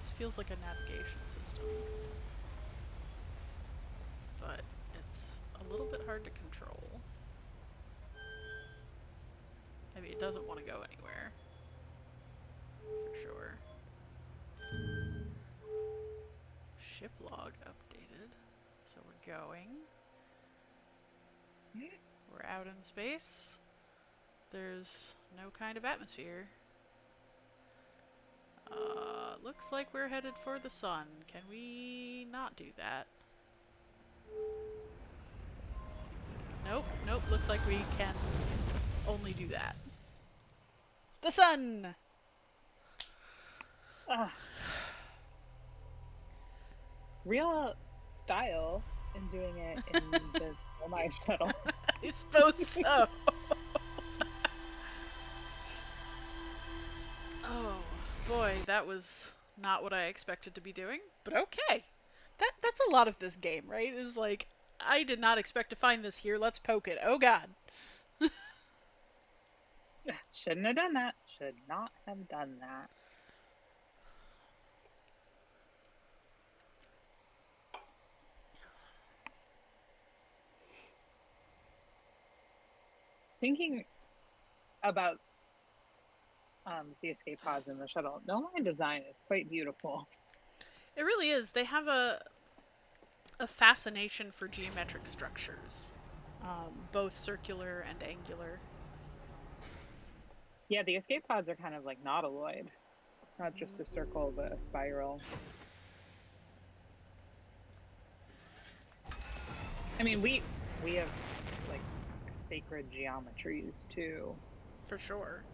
This feels like a navigation system. But it's a little bit hard to control. Maybe it doesn't want to go anywhere. For sure. Ship log updated. So we're going. We're out in space. There's no kind of atmosphere. Looks like we're headed for the sun. Can we not do that? Nope. Looks like we can only do that. The sun! Real style in doing it in the Levy shuttle. I suppose so. Oh, boy, that was not what I expected to be doing, but okay. That's a lot of this game, right? It was like, I did not expect to find this here, let's poke it. Oh god. Shouldn't have done that. Should not have done that. Thinking about the escape pods in the shuttle, no line design is quite beautiful. It really is. They have a fascination for geometric structures, both circular and angular. Yeah, the escape pods are kind of like nautiloid, not just a circle but a spiral. I mean, we have like sacred geometries too. For sure.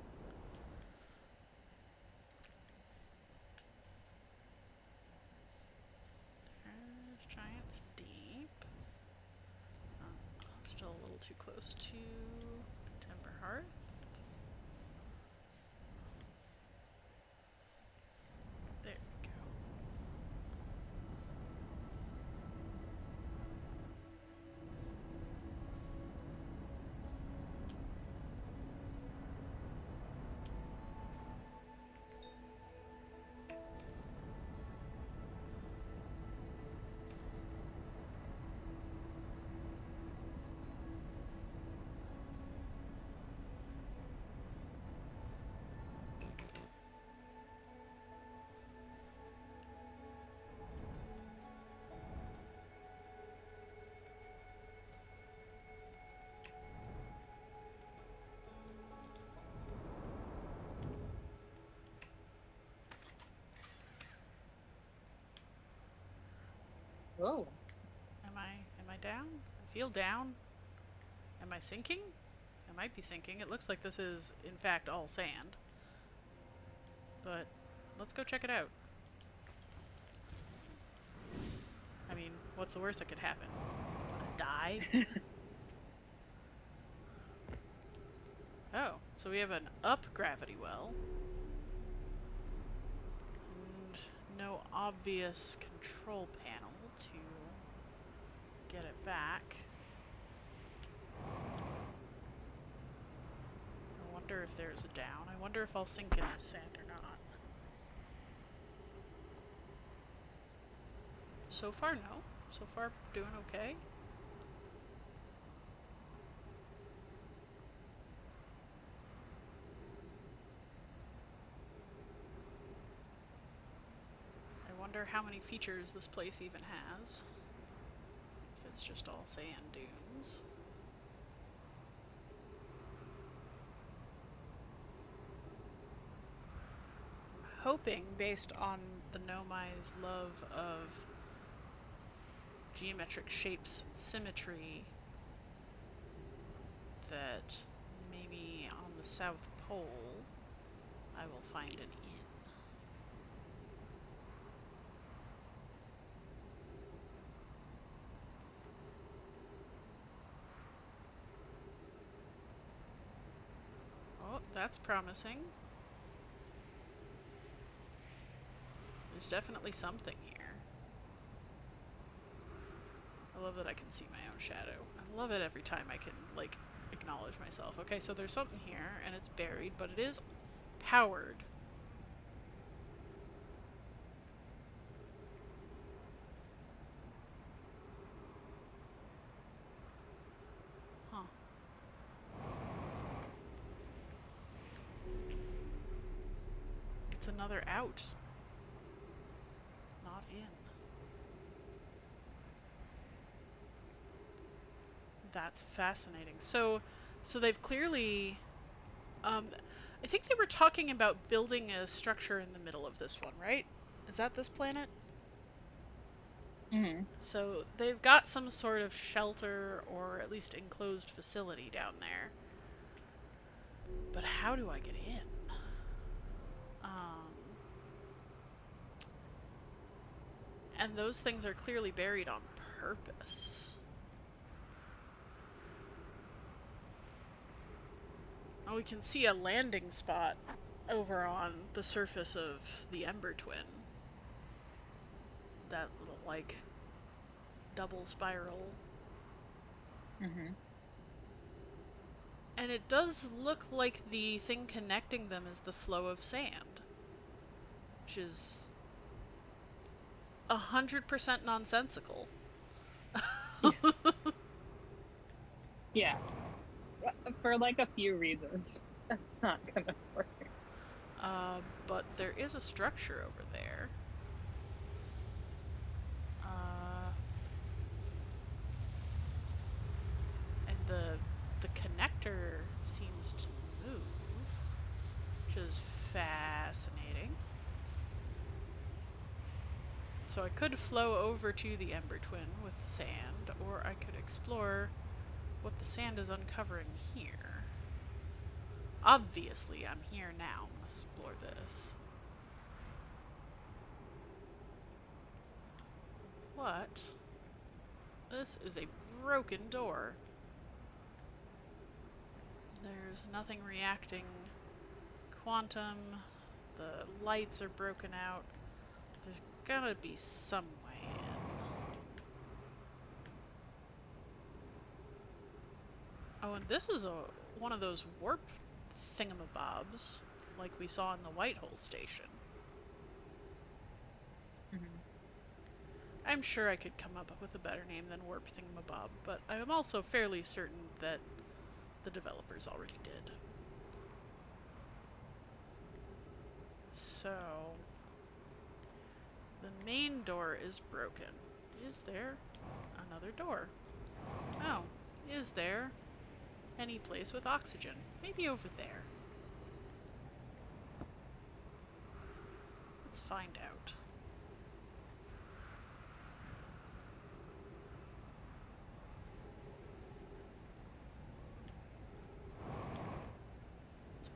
There's Giant's Deep. I'm still a little too close to Timber Hearth. There we go. Oh. Am I down? I feel down. Am I sinking? I might be sinking. It looks like this is, in fact, all sand. But let's go check it out. I mean, what's the worst that could happen? Die? Oh, so we have an up gravity well. And no obvious control panel to get it back. I wonder if there's a down. I wonder if I'll sink in this sand or not. So far, no. So far, doing okay. wonder how many features this place even has. If it's just all sand dunes. I'm hoping, based on the Nomai's love of geometric shapes and symmetry, that maybe on the South Pole I will find an inn. Oh, that's promising. There's definitely something here. I love that I can see my own shadow. I love it every time I can, like, acknowledge myself. Okay, so there's something here, and it's buried, but it is powered. Huh. It's another out. Not in. That's fascinating. So they've clearly, I think they were talking about building a structure in the middle of this one, right? Is that this planet? Mm-hmm. So they've got some sort of shelter or at least enclosed facility down there. But how do I get in? And those things are clearly buried on purpose. Oh, we can see a landing spot over on the surface of the Ember Twin. That little, like, double spiral. Mm-hmm. And it does look like the thing connecting them is the flow of sand, which is 100% nonsensical. Yeah. For like a few reasons. That's not gonna work. But there is a structure over there. And the connector seems to move, which is fascinating. So I could flow over to the Ember Twin with the sand, or I could explore what the sand is uncovering here. Obviously, I'm here now. I'm gonna explore this. What? This is a broken door. There's nothing reacting. Quantum. The lights are broken out. There's gotta be some way in. Oh, and this is one of those warp thingamabobs, like we saw in the Whitehole station. Mm-hmm. I'm sure I could come up with a better name than warp thingamabob, but I am also fairly certain that the developers already did. So, the main door is broken. Is there another door? Oh, is there any place with oxygen? Maybe over there. Let's find out.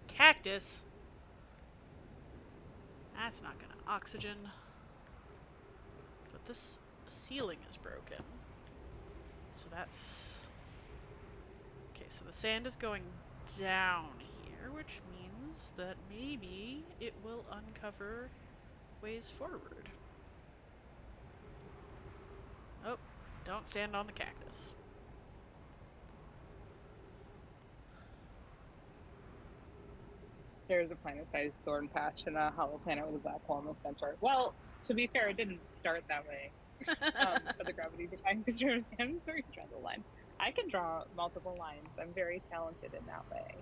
Cactus. That's not gonna oxygen. But this ceiling is broken. So that's... Okay, so the sand is going down here, which means that maybe it will uncover ways forward. Oh, don't stand on the cactus. There's a planet-sized thorn patch and a hollow planet with a black hole in the center. Well, to be fair, it didn't start that way. But the gravity-defying constraint of sand is where you draw the line. I can draw multiple lines. I'm very talented in that way.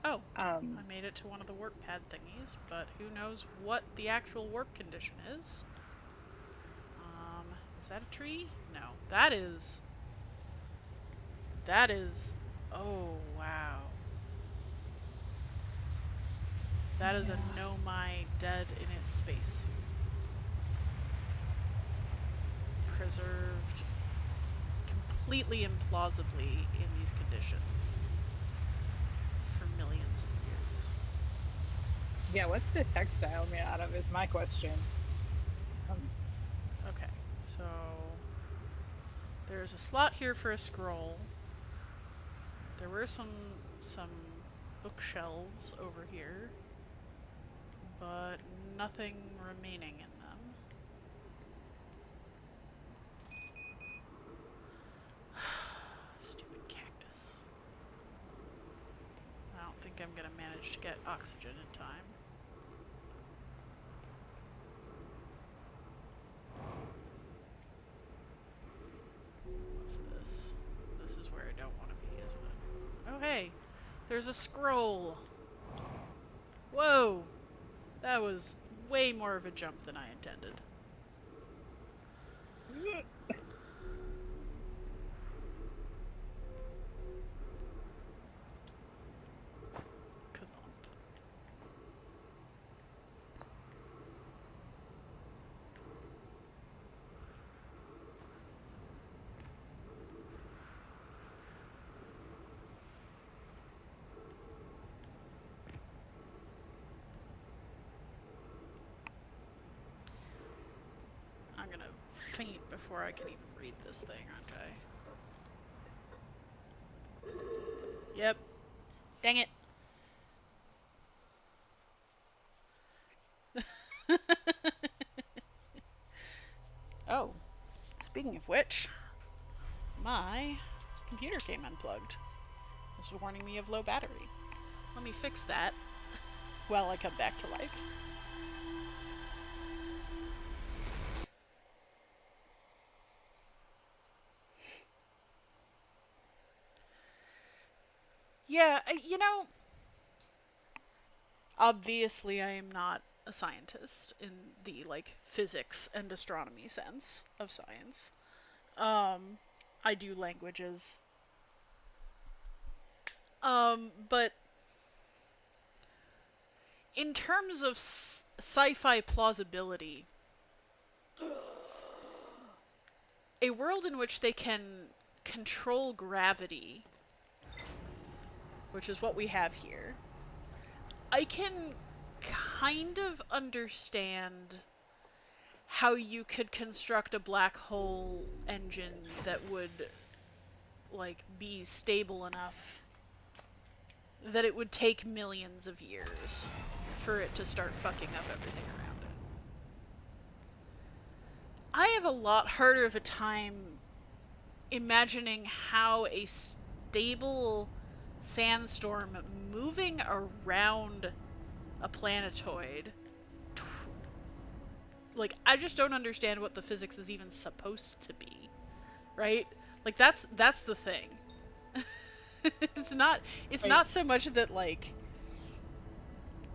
Oh, I made it to one of the warp pad thingies, but who knows what the actual warp condition is. Is that a tree? No. That is... That is... Oh, wow. That is a Nomai dead in its spacesuit. Preserved completely implausibly in these conditions for millions of years. Yeah, what's the textile made out of is my question. Okay, so there's a slot here for a scroll. There were some bookshelves over here, but nothing remaining in them. Stupid cactus. I don't think I'm gonna manage to get oxygen in time. What's this? This is where I don't want to be, isn't it? Oh hey! There's a scroll! Whoa! That was way more of a jump than I intended. Kathump. I'm gonna faint before I can even read this thing, aren't I? Yep. Dang it. Oh, speaking of which, my computer came unplugged. This was warning me of low battery. Let me fix that while I come back to life. Yeah, you know, obviously I am not a scientist in the, like, physics and astronomy sense of science. I do languages. But in terms of sci-fi plausibility, a world in which they can control gravity, which is what we have here, I can kind of understand how you could construct a black hole engine that would, like, be stable enough that it would take millions of years for it to start fucking up everything around it. I have a lot harder of a time imagining how a stable sandstorm moving around a planetoid, like, I just don't understand what the physics is even supposed to be, right? Like, that's the thing. it's not so much that, like,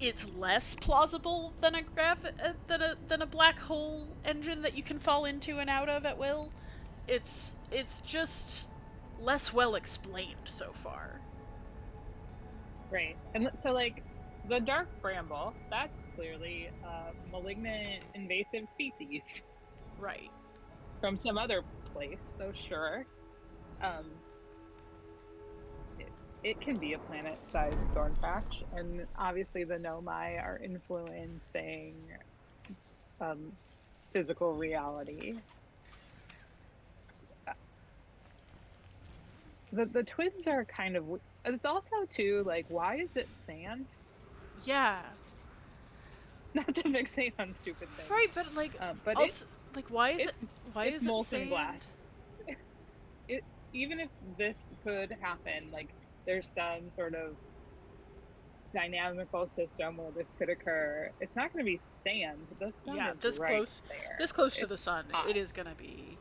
it's less plausible than a black hole engine that you can fall into and out of at will. It's just less well explained so far. Right. And so, like, the dark bramble, that's clearly a malignant invasive species. Right. From some other place, so sure. It can be a planet-sized thorn patch, and obviously the Nomai are influencing physical reality. The twins are kind of... It's also, too, like, why is it sand? Yeah. Not to fixate on stupid things. Right, but, like, but also, like, why is it molten sand? glass. Even if this could happen, like, there's some sort of dynamical system where this could occur, it's not going to be sand. The sun is this right close there. this close to the sun, hot. it is going to be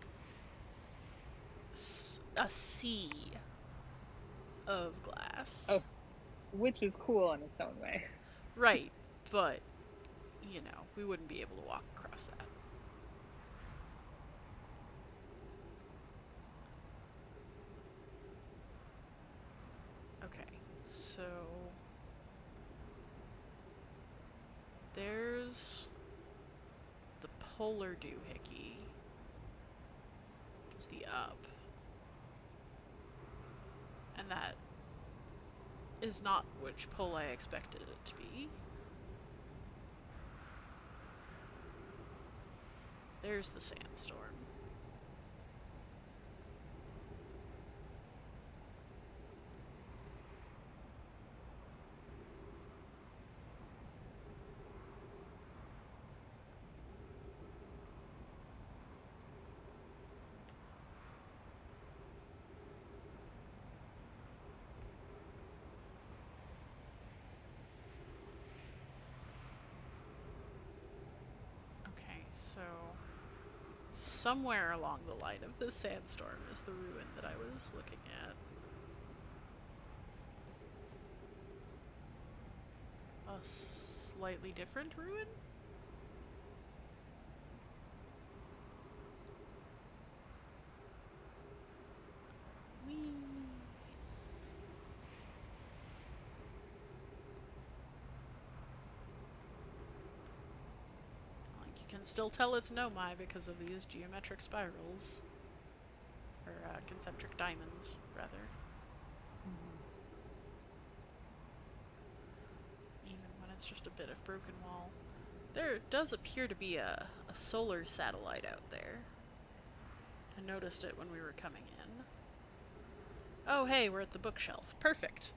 a sea of glass. Oh, which is cool in its own way. Right, but, you know, we wouldn't be able to walk across that. polar doohickey, which is the up. And that is not which pole I expected it to be. There's the sandstorm. Okay, so somewhere along the line of this sandstorm is the ruin that I was looking at. A slightly different ruin? Whee! Like, you can still tell it's Nomai because of these geometric spirals. Or concentric diamonds, rather. Even when it's just a bit of broken wall. There does appear to be a solar satellite out there. I noticed it when we were coming in. Oh, hey, we're at the bookshelf. Perfect.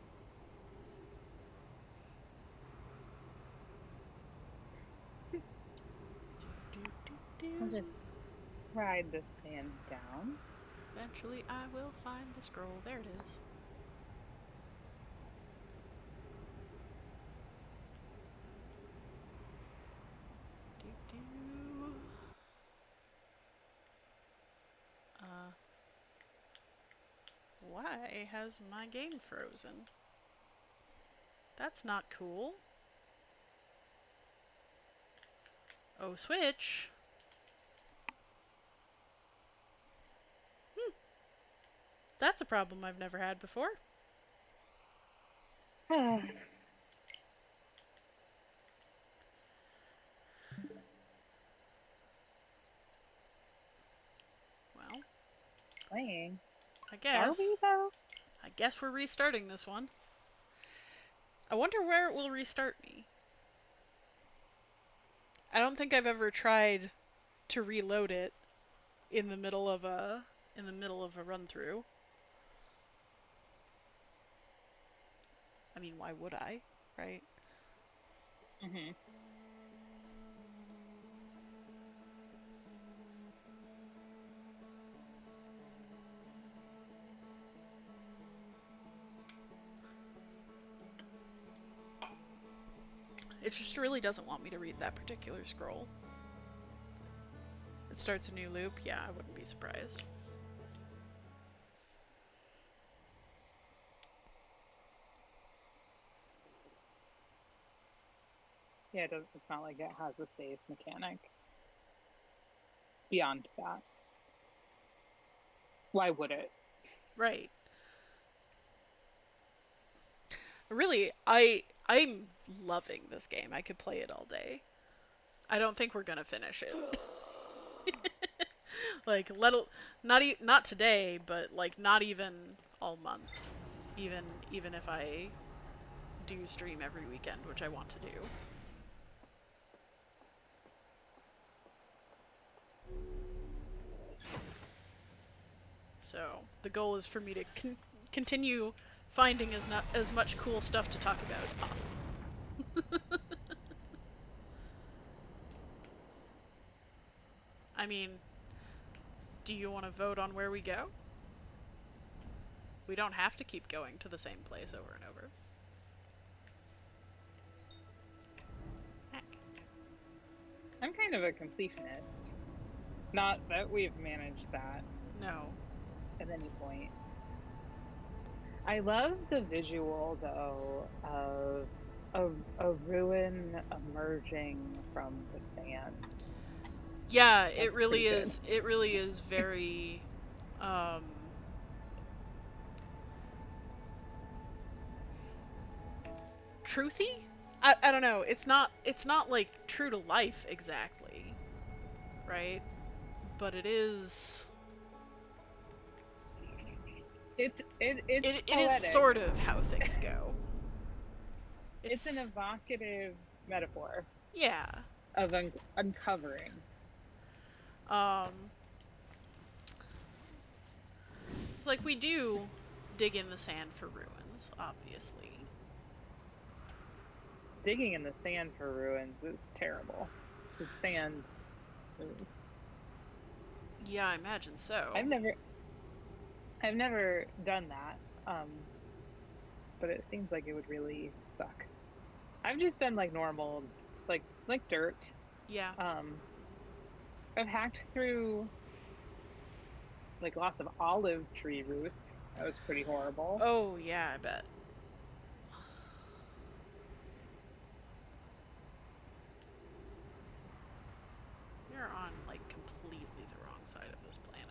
I'll just ride the sand down. Eventually I will find the scroll. There it is. Why has my game frozen? That's not cool. Oh, Switch. That's a problem I've never had before. Well, playing. I guess. Are we, though? I guess we're restarting this one. I wonder where it will restart me. I don't think I've ever tried to reload it in the middle of a run through. I mean, why would I, right? Mm-hmm. It just really doesn't want me to read that particular scroll. It starts a new loop. Yeah, I wouldn't be surprised. Yeah, it's not like it has a save mechanic. Beyond that. Why would it? Right. Really, I'm loving this game. I could play it all day. I don't think we're gonna finish it. Like, not today, but like not even all month. Even if I do stream every weekend, which I want to do. So the goal is for me to continue finding as much cool stuff to talk about as possible. I mean, do you want to vote on where we go? We don't have to keep going to the same place over and over. Heck. I'm kind of a completionist. Not that we've managed that No. at any point. I love the visual, though, of a ruin emerging from the sand. Yeah, That's it really pretty is. It really is very truthy? I don't know. It's not like true to life exactly. right? But it is... It's It is poetic. sort of how things go. It's an evocative metaphor Yeah. of uncovering. It's like we do dig in the sand for ruins, obviously. Digging in the sand for ruins is terrible. The sand moves. Yeah, I imagine so. I've never done that. But it seems like it would really suck. I've just done like normal, like dirt. Yeah. I've hacked through like lots of olive tree roots. That was pretty horrible. Oh, yeah, I bet. We're on, like, completely the wrong side of this planet.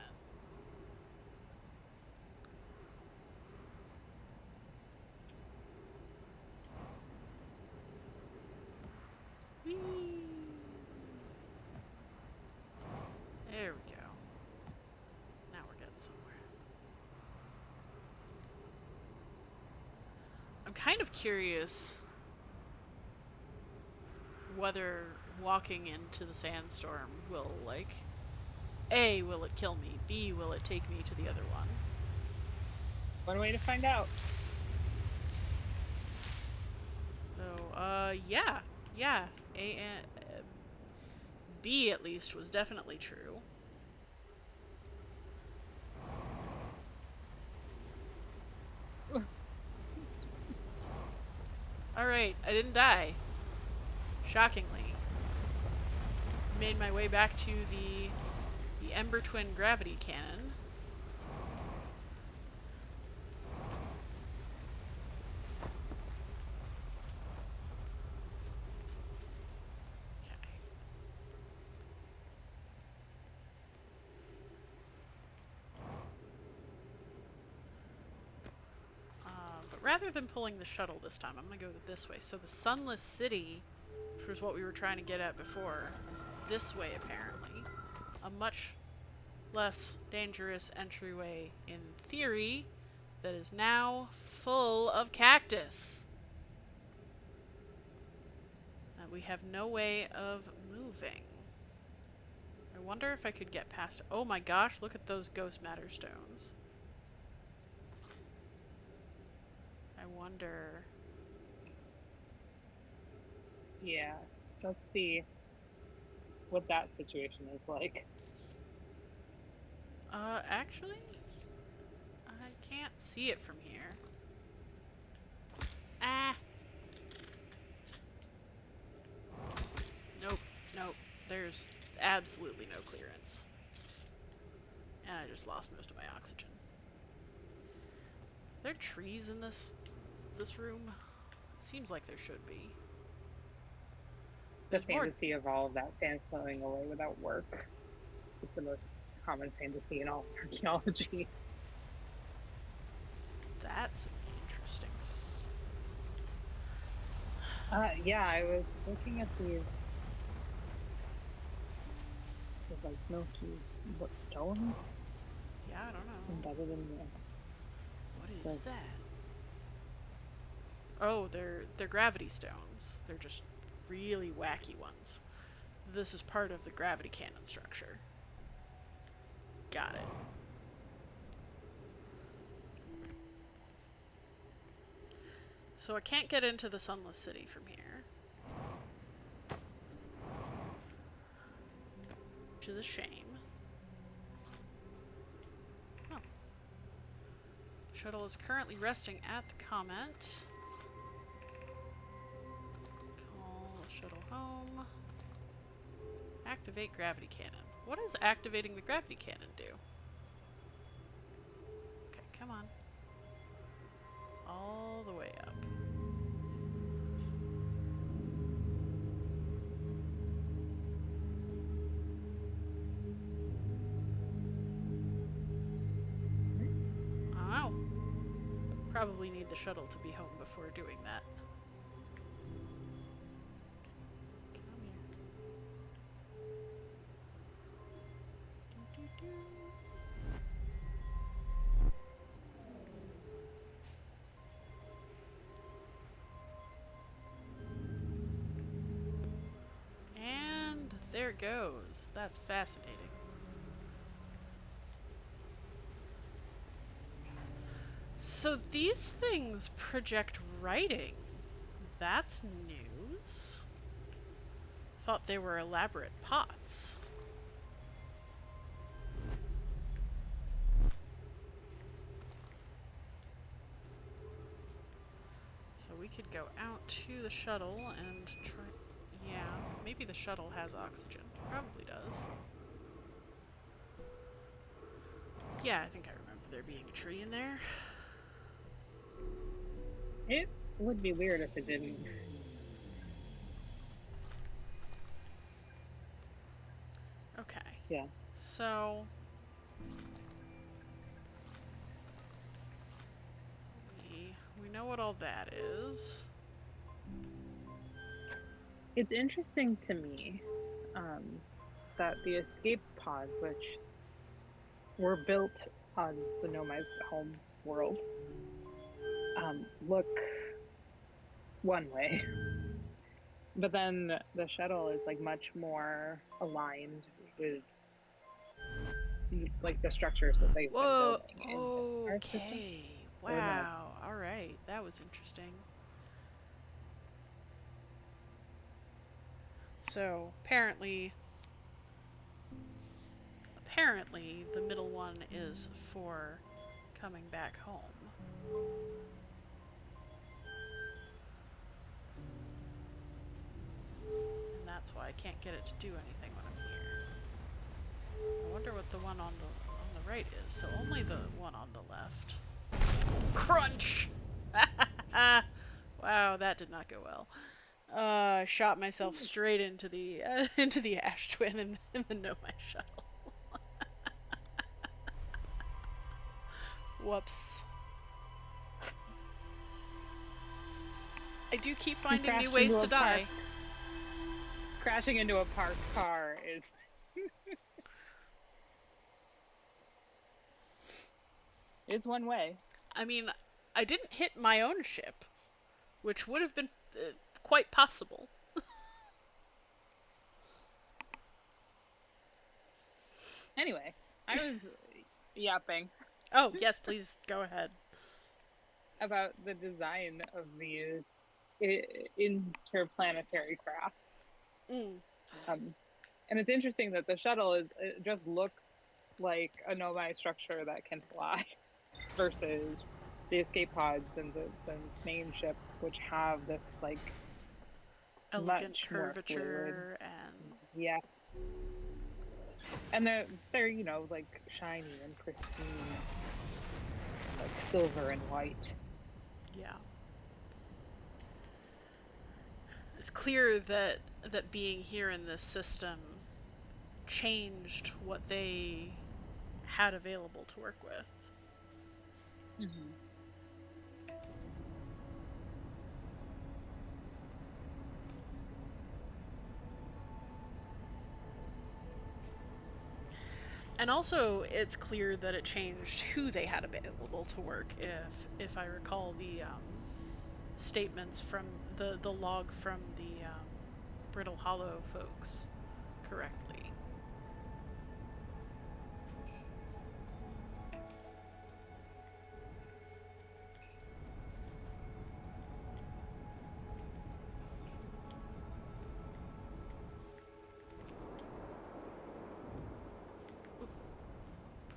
Whee! There we go. Now we're getting somewhere. I'm kind of curious whether walking into the sandstorm will, like, A, will it kill me? B, will it take me to the other one? One way to find out. So, yeah. Yeah. B, at least, was definitely true. Alright, I didn't die. Shockingly. Made my way back to the Ember Twin gravity cannon. Okay. But rather than pulling the shuttle this time, I'm going to go this way. So the Sunless City, which was what we were trying to get at before, is this way apparently. A much less dangerous entryway in theory that is now full of cactus. And we have no way of moving. I wonder if I could get past... Oh my gosh, look at those ghost matter stones. I wonder... Yeah, let's see what that situation is like. Actually, I can't see it from here. Ah! Nope, nope. There's absolutely no clearance. And I just lost most of my oxygen. Are there trees in this room? It seems like there should be. The There's more. fantasy of all of that sand flowing away without work is the most common fantasy in all of archaeology. That's interesting. Yeah, I was looking at these like milky stones Yeah, I don't know. embedded in What is that? Oh, they're gravity stones. They're just really wacky ones. This is part of the gravity cannon structure. Got it. So I can't get into the Sunless City from here. Which is a shame. Oh. Shuttle is currently resting at the Comet. Call the shuttle home. Activate gravity cannon. What does activating the gravity cannon do? Okay, come on. All the way up. I don't know. Probably need the shuttle to be home before doing that. Come here. it goes. That's fascinating. So these things project writing. That's news. Thought they were elaborate pots. So we could go out to the shuttle and try... Yeah, maybe the shuttle has oxygen. Probably does. Yeah, I think I remember there being a tree in there. It would be weird if it didn't. Okay. Yeah. So... we know what all that is. It's interesting to me that the escape pods, which were built on the Nomai's home world, look one way. But then the shuttle is like much more aligned with like the structures that they've been Whoa! building in this star system. Okay. Or no? Wow. Alright. That was interesting. So, apparently the middle one is for coming back home. And that's why I can't get it to do anything when I'm here. I wonder what the one on the right is. So only the one on the left. Crunch! Wow, that did not go well. Shot myself straight into the ash twin in the Nomai shuttle. Whoops. I do keep finding new ways to die. Crashing into a parked car is... it's one way. I mean, I didn't hit my own ship, which would have been quite possible. Anyway, I was yapping. Oh, yes, please go ahead. About the design of these interplanetary craft. And it's interesting that the shuttle it just looks like a Nomai structure that can fly versus the escape pods and the main ship, which have this like Elegant much curvature more and... yeah. And they're you know, like shiny and pristine, like silver and white. Yeah. It's clear that being here in this system changed what they had available to work with. Mm-hmm. And also, it's clear that it changed who they had available to work. If I recall the statements from the log from the Brittle Hollow folks correctly.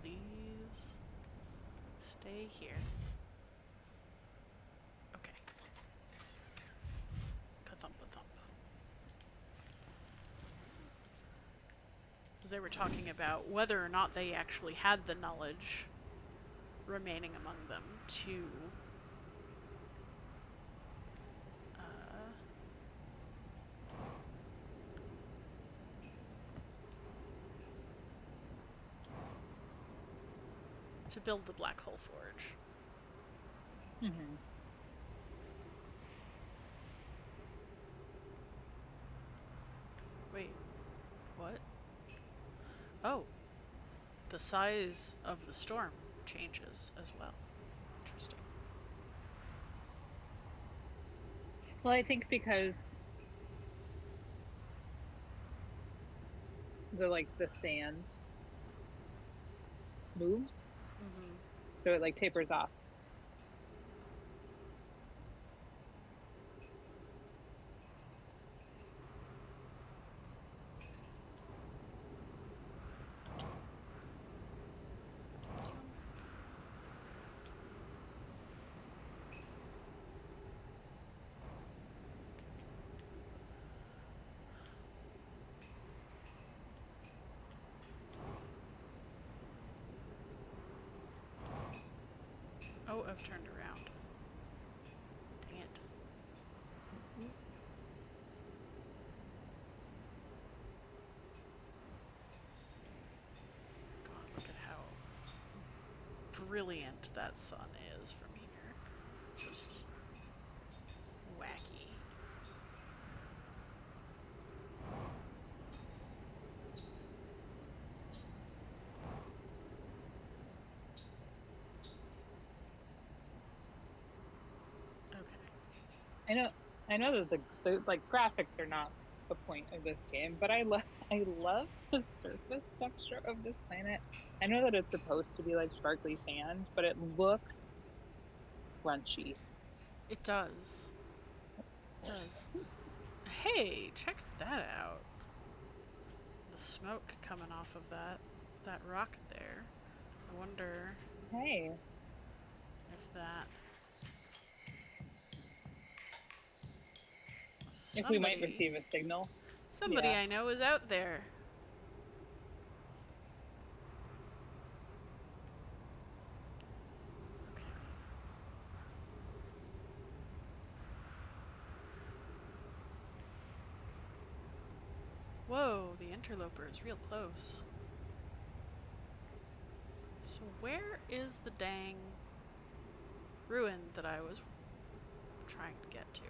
Please stay here. Okay. Ka-thump-a-thump. Because they were talking about whether or not they actually had the knowledge remaining among them to build the Black Hole Forge. Mm-hmm. Wait, what? Oh, the size of the storm changes as well. Interesting. Well, I think because the sand moves, Mm-hmm. so it like tapers off. Oh, I've turned around. Dang it. God, look at how brilliant that sun is from here. Just wacky. Okay. I know that the like graphics are not the point of this game, but I love the surface texture of this planet. I know that it's supposed to be like sparkly sand, but it looks crunchy. It does. It does. Hey, check that out. The smoke coming off of that rock there. I wonder Hey, if that if we might somebody receive a signal. somebody Yeah. I know is out there. Okay. Whoa, the interloper is real close. So where is the dang ruin that I was trying to get to?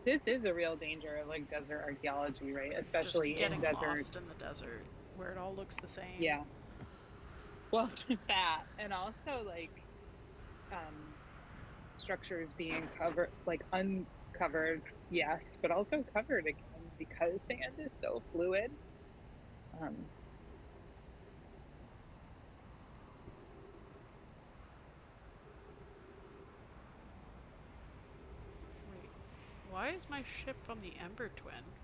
This is a real danger of like desert archaeology, right? Just Especially in getting lost in deserts. the desert where it all looks the same. Yeah. Well, that and also like um structures being covered like uncovered, yes, but also covered again because sand is so fluid. Um Wait, why is my ship on the Ember Twin?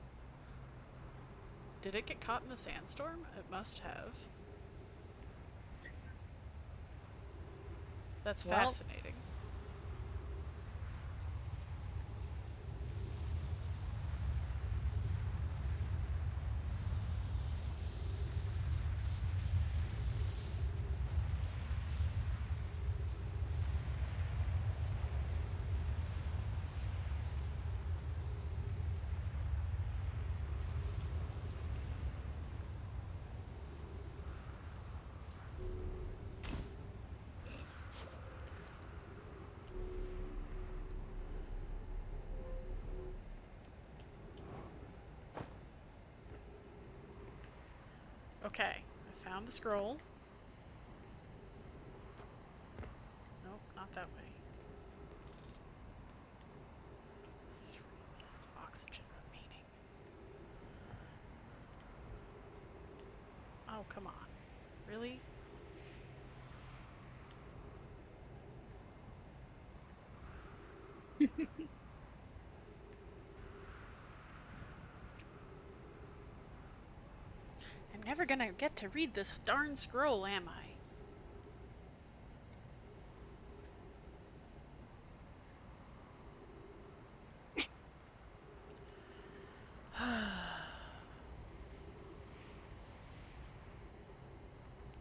Did it get caught in the sandstorm? It must have. That's well, fascinating. Okay, I found the scroll. Nope, not that way. 3 minutes oxygen remaining. Oh, come on. Really? I'm never gonna get to read this darn scroll, am I?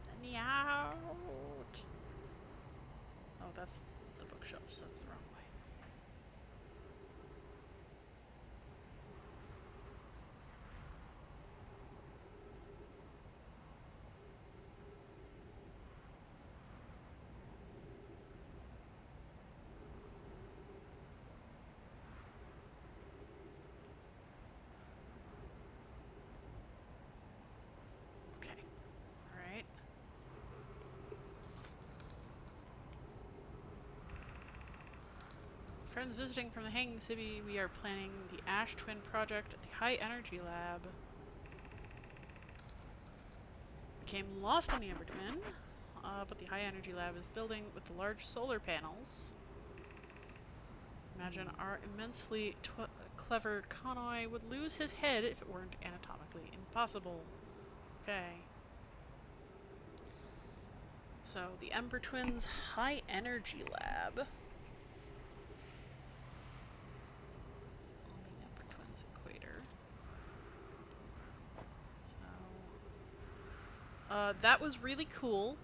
Let me out. Oh, that's the bookshelves. That's the wrong way. Okay. Alright. Friends visiting from the Hanging City, we are planning the Ash Twin project at the High Energy Lab. Became lost on the Ember Twin, but the High Energy Lab is building with the large solar panels. Imagine our immensely clever Connoy would lose his head if it weren't anatomically impossible. Okay. So, the Ember Twins High Energy Lab. On the Ember Twins equator. So, that was really cool,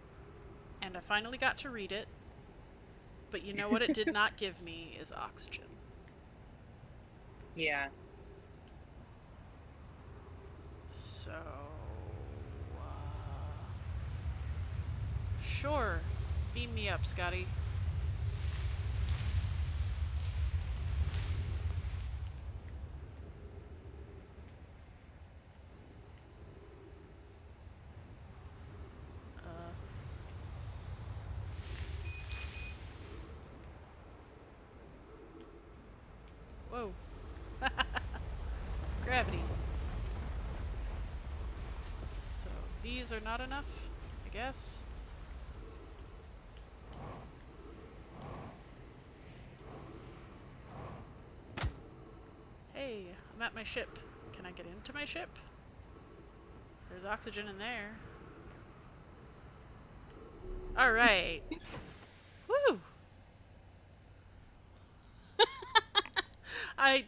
and I finally got to read it. But you know what it did not give me is oxygen. Yeah. So, sure. Beam me up, Scotty. Whoa. Gravity. So, these are not enough, I guess. Hey, I'm at my ship. Can I get into my ship? There's oxygen in there. Alright. Woo! I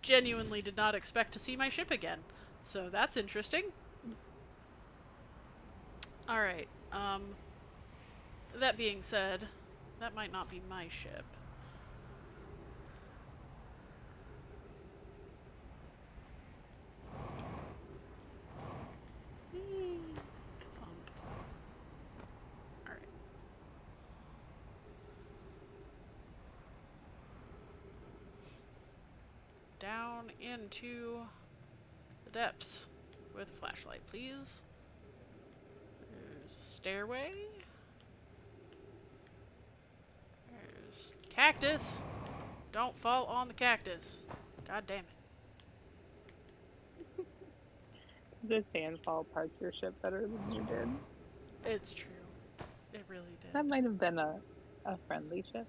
genuinely did not expect to see my ship again. So that's interesting. Alright, that being said, that might not be my ship. Alright. Down into the depths with a flashlight, please. There's a stairway. There's cactus. Don't fall on the cactus. God damn it. The sandfall parked your ship better than you did. It's true. It really did. That might have been a friendly ship.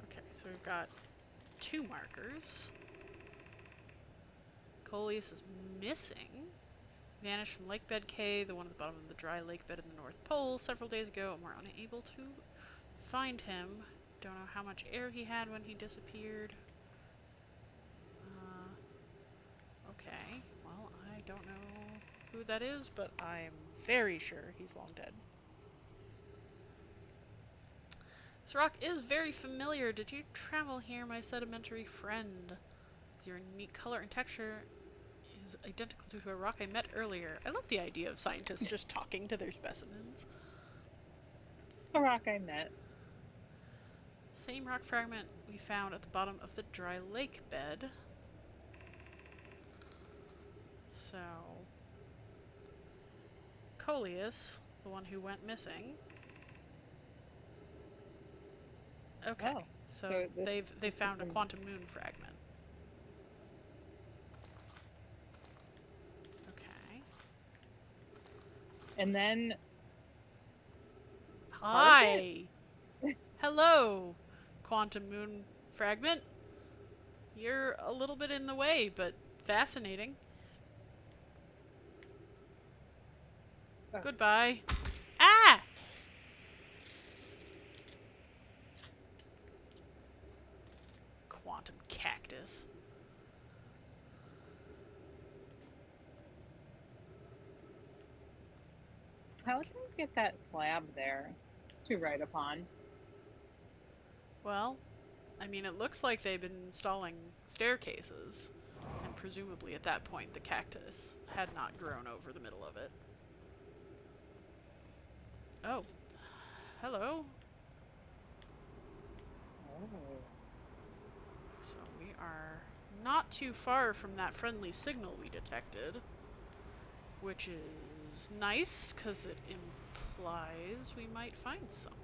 Okay, so we've got 2 markers. Coleus is missing. Vanished from Lakebed K, the one at the bottom of the dry lake bed in the North Pole, several days ago, and we're unable to find him. Don't know how much air he had when he disappeared. Okay, well, I don't know who that is, but I'm very sure he's long dead. This rock is very familiar. Did you travel here, my sedimentary friend? Your unique color and texture is identical to a rock I met earlier. I love the idea of scientists just talking to their specimens. A rock I met. Same rock fragment we found at the bottom of the dry lake bed. So, Coleus, the one who went missing. Okay, Oh, so they've found a quantum moon fragment. Okay. And then Hi. Hello, quantum moon fragment. You're a little bit in the way, but fascinating. Oh. Goodbye. Ah! Quantum cactus. How can I get that slab there to write upon? Well, I mean, it looks like they've been installing staircases, and presumably at that point the cactus had not grown over the middle of it. Oh. Hello. Oh. So we are not too far from that friendly signal we detected, which is nice because it flies, we might find someone.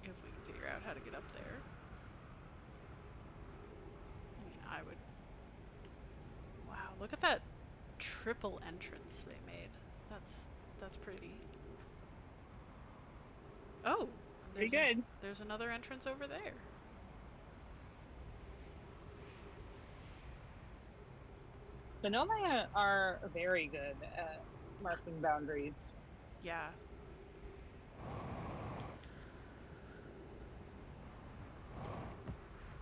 If we can figure out how to get up there. I mean, I would... Wow, look at that triple entrance they made. That's pretty. Oh, Pretty good. There's another entrance over there. The Nomai are very good at marking boundaries. Yeah.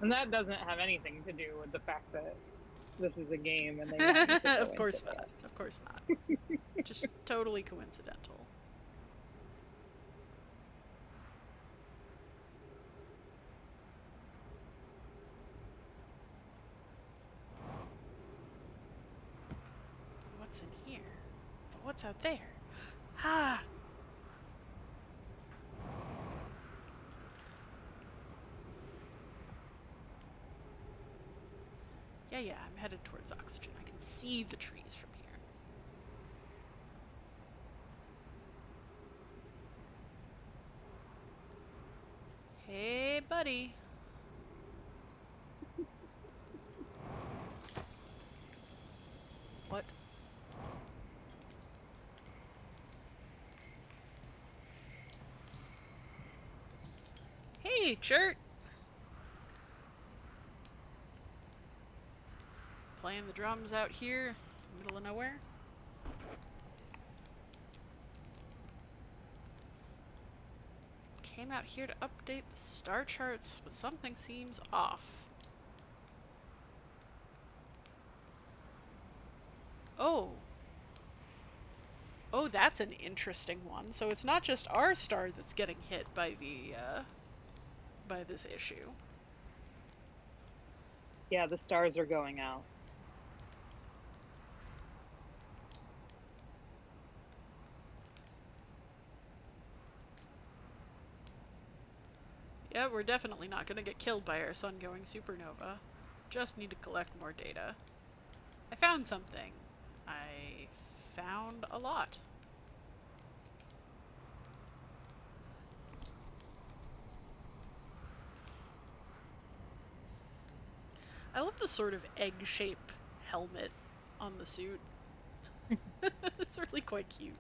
And that doesn't have anything to do with the fact that this is a game and they want you to go Of course into not. that. Of course not. Just totally coincidental. What's in here? But what's out there? Ah! Yeah, I'm headed towards oxygen. I can see the trees from here. Hey, buddy. What? Hey, Chert! Playing the drums out here, middle of nowhere. Came out here to update the star charts, but something seems off. Oh. Oh, that's an interesting one. So it's not just our star that's getting hit by by this issue. Yeah, the stars are going out. Yeah, we're definitely not going to get killed by our sun going supernova. Just need to collect more data. I found something. I found a lot. I love the sort of egg-shaped helmet on the suit. It's really quite cute.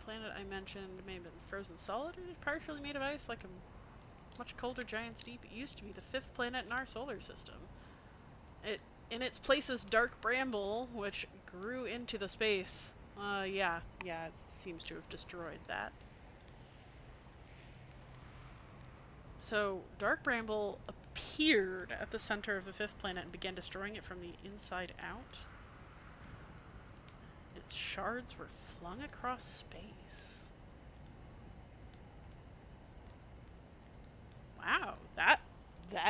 Planet I mentioned may have been frozen solid or partially made of ice, like a much colder giant steep. It used to be the 5th planet in our solar system. In its place is dark bramble, which grew into the space. Yeah, it seems to have destroyed that. So, dark bramble appeared at the center of the 5th planet and began destroying it from the inside out. Its shards were flung across space. Wow, that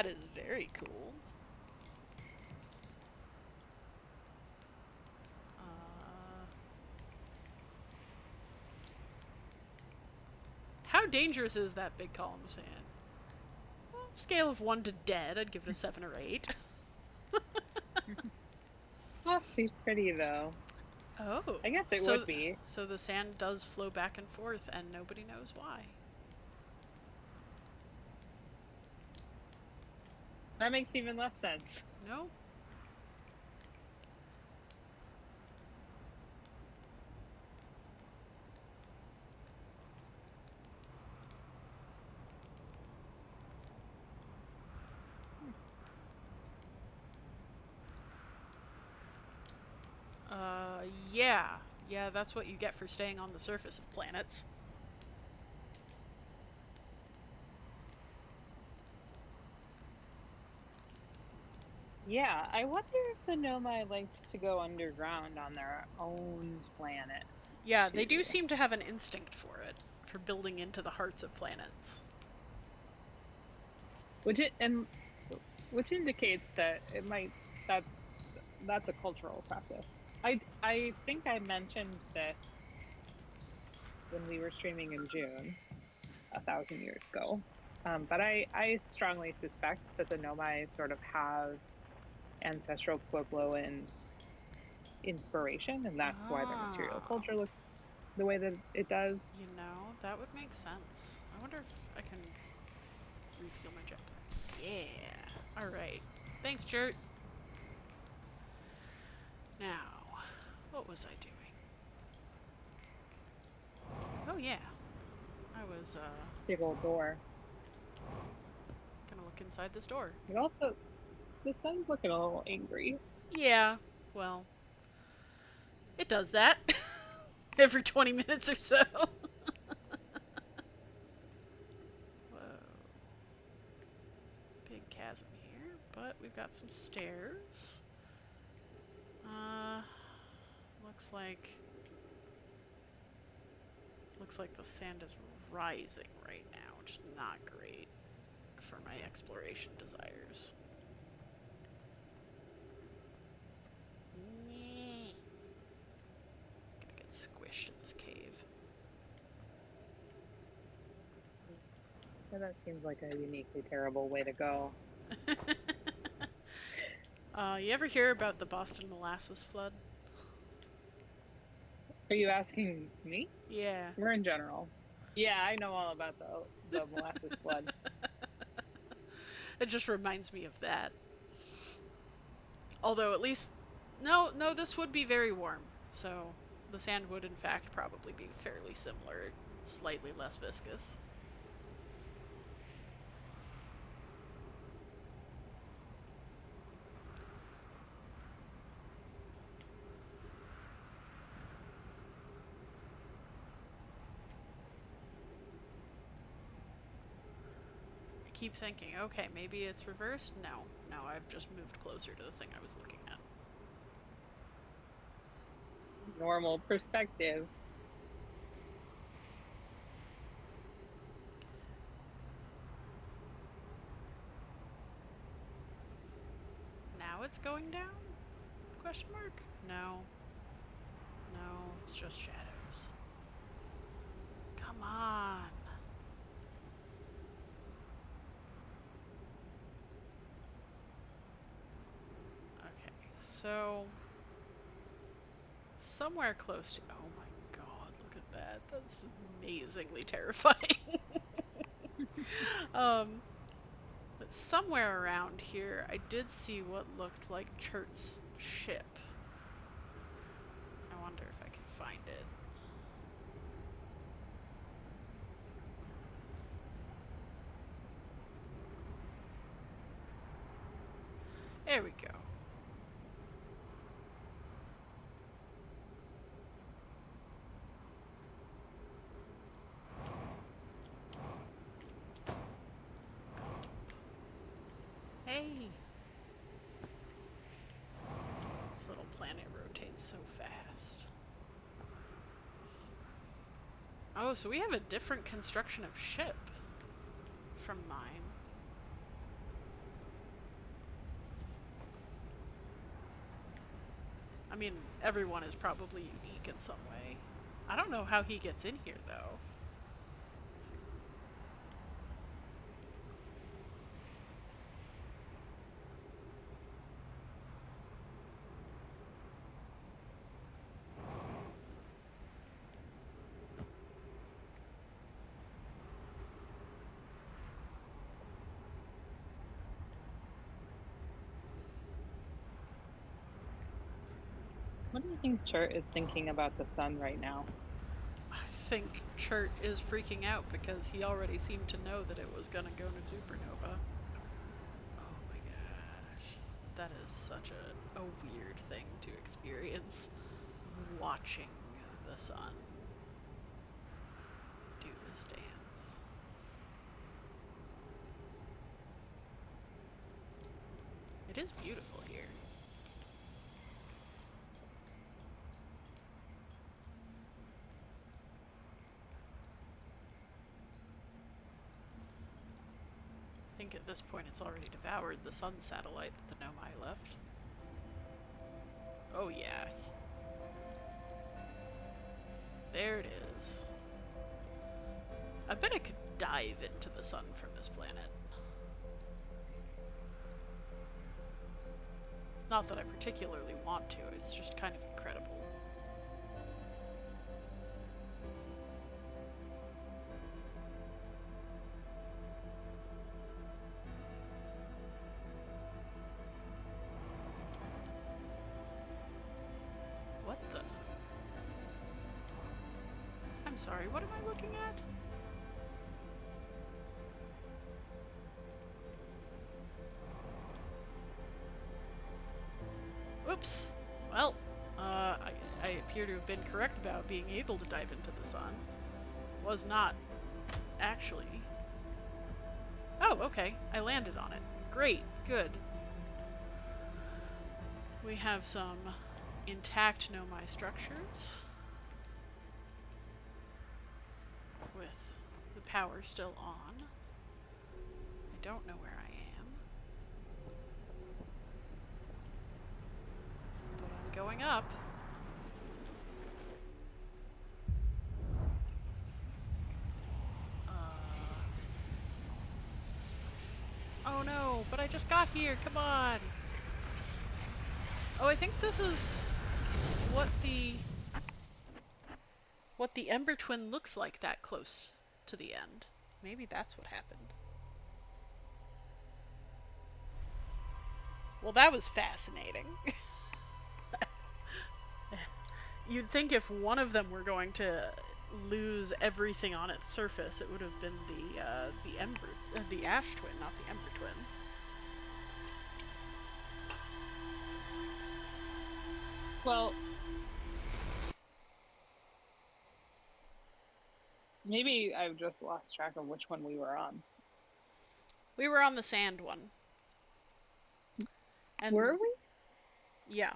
is very cool. How dangerous is that big column of sand? Well, scale of 1 to dead, I'd give it a 7 or 8. Oh, she's pretty though. Oh. I guess it would be. So the sand does flow back and forth, and nobody knows why. That makes even less sense. No? Yeah. Yeah, that's what you get for staying on the surface of planets. Yeah, I wonder if the Nomai likes to go underground on their own planet. Yeah, they do seem to have an instinct for it, for building into the hearts of planets. Which indicates that it might that's a cultural practice. I think I mentioned this when we were streaming in June, 1,000 years ago. But I strongly suspect that the Nomai sort of have ancestral Puebloan inspiration, and that's why their material Ah, culture looks the way that it does. you know, that would make sense. I wonder if I can refuel my jetpack. Yeah. Alright. Thanks, Jert. Now, what was I doing? Oh, yeah. I was, Big old door. gonna look inside this door. But also, the sun's looking a little angry. Yeah, well, it does that. Every 20 minutes or so. Whoa. Big chasm here, but we've got some stairs. Looks like... Looks like the sand is rising right now, which is not great for my exploration desires. Nyeh. Gonna get squished in this cave. So that seems like a uniquely terrible way to go. You ever hear about the Boston molasses flood? Are you asking me? Yeah. We're in general. Yeah, I know all about the molasses flood. It just reminds me of that. Although at least... No, this would be very warm. So the sand would in fact probably be fairly similar, slightly less viscous. I keep thinking, okay, maybe it's reversed. No, I've just moved closer to the thing I was looking at. Normal perspective. Now it's going down? Question mark? No, it's just shadows. Come on. Okay, so somewhere close to... Oh my god, look at that. That's amazingly terrifying. But somewhere around here, I did see what looked like Chert's ship. I wonder if I can find it. There we go. Hey! This little planet rotates so fast. Oh, so we have a different construction of ship from mine. I mean, everyone is probably unique in some way. I don't know how he gets in here, though. What do you think Chert is thinking about the sun right now? I think Chert is freaking out because he already seemed to know that it was gonna go to supernova. Oh my gosh. That is such a weird thing to experience. Watching the sun do this dance. It is beautiful here. I think at this point it's already devoured the sun satellite that the Nomai left. Oh yeah. There it is. I bet I could dive into the sun from this planet. Not that I particularly want to, it's just kind of incredible. What the? I'm sorry, what am I looking at? Whoops. Well, I appear to have been correct about being able to dive into the sun. Was not, actually. Oh, okay. I landed on it. Great. Good. We have some intact Nomai structures. With the power still on. I don't know where I am. But I'm going up. Oh no, but I just got here, come on! Oh, I think this is what the Ember Twin looks like that close to the end. Maybe that's what happened. Well, that was fascinating. You'd think if one of them were going to lose everything on its surface, it would have been the Ash Twin, not the Ember Twin. Well, maybe I've just lost track of which one we were on. We were on the sand one. And were we? Yeah.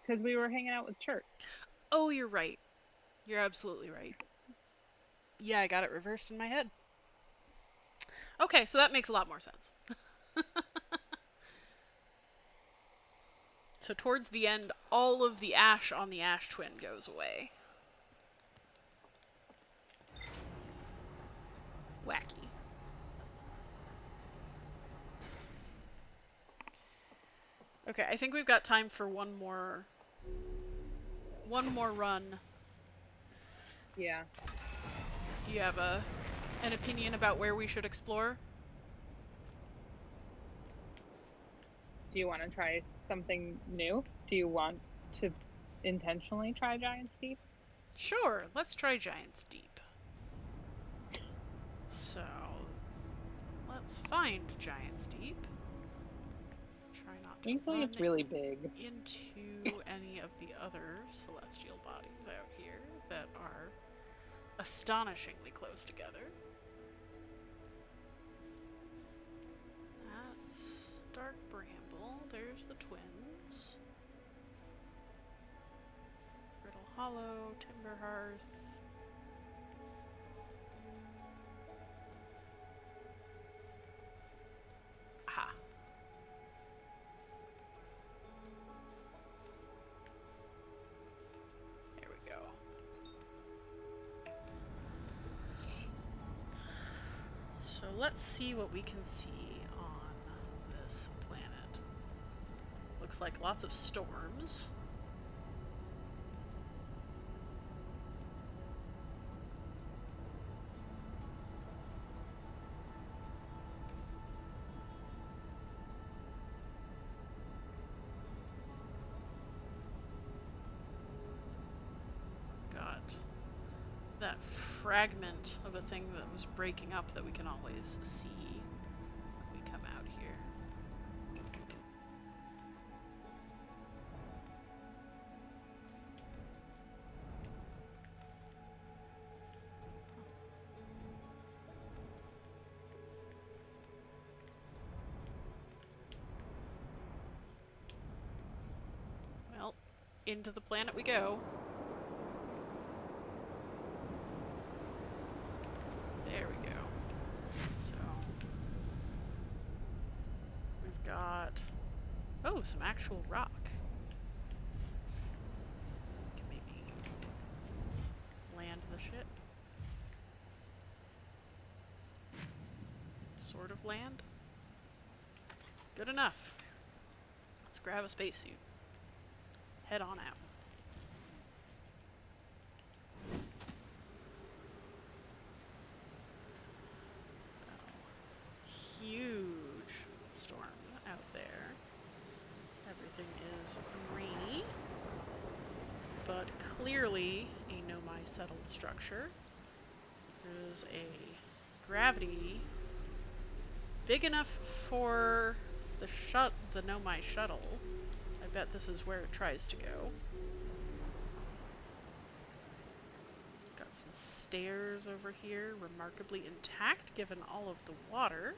Because we were hanging out with Chert. Oh, you're right. You're absolutely right. Yeah, I got it reversed in my head. Okay, so that makes a lot more sense. So towards the end, all of the ash on the Ash Twin goes away. Wacky. Okay, I think we've got time for one more run. Yeah. Do you have an opinion about where we should explore? Do you want to try something new? Do you want to intentionally try Giant's Deep? Sure, let's try Giant's Deep. So, let's find Giant's Deep. Try not to Thankfully, it's really big. into any of the other celestial bodies out here that are astonishingly close together. That's Dark Bramble. There's the twins. Brittle Hollow, Timber Hearth. Aha. There we go. So let's see what we can see on this planet. Looks like lots of storms. Got that fragment of a thing that was breaking up that we can always see when we come out here. Well, into the planet we go. There we go. So, we've got, oh, some actual rock. Can maybe land the ship. Sort of land. Good enough. Let's grab a spacesuit. Head on out. Huge storm out there. Everything is rainy, but clearly a Nomai settled structure. There's a gravity big enough for the Nomai shuttle. I bet this is where it tries to go. Got some stairs over here, remarkably intact given all of the water.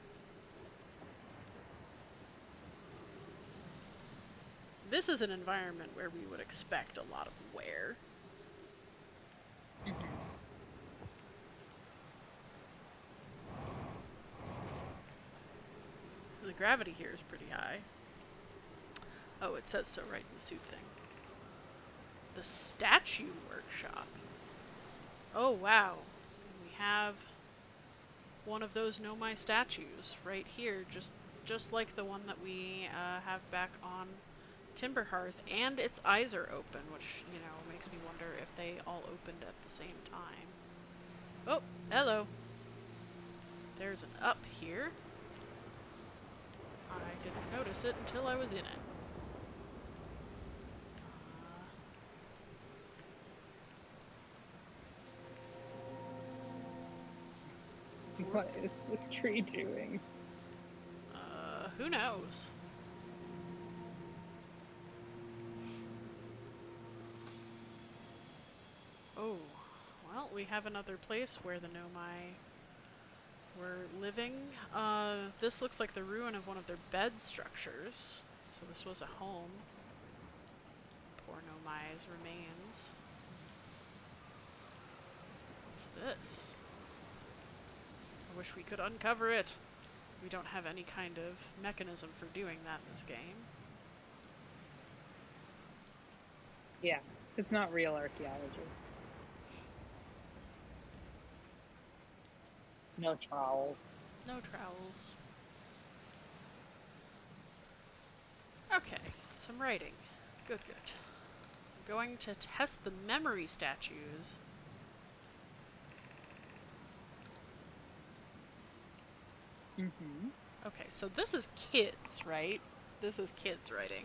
This is an environment where we would expect a lot of wear. The gravity here is pretty high. Oh, it says so right in the suit thing. The statue workshop. Oh, wow. We have one of those Nomai statues right here, just like the one that we have back on Timberhearth, and its eyes are open, which, you know, makes me wonder if they all opened at the same time. Oh, hello. There's an up here. I didn't notice it until I was in it. What is this tree doing? Who knows? Oh, well, we have another place where the Nomai were living. This looks like the ruin of one of their bed structures. So this was a home. Poor Nomai's remains. What's this? I wish we could uncover it. We don't have any kind of mechanism for doing that in this game. Yeah, it's not real archaeology. No trowels. No trowels. Okay, some writing. Good, good. I'm going to test the memory statues. Okay, so this is kids, right? This is kids writing.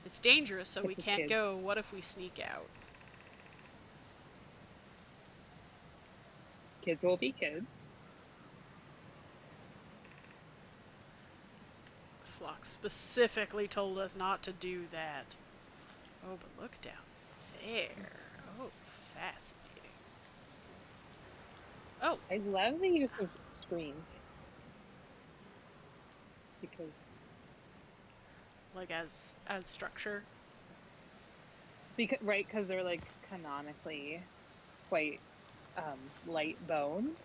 It's dangerous, so we can't go. What if we sneak out? Kids will be kids. Flock specifically told us not to do that. Oh, but look down there. Oh, fascinating. Oh. I love the use of screens. Because... like as structure? Because they're like canonically quite light boned.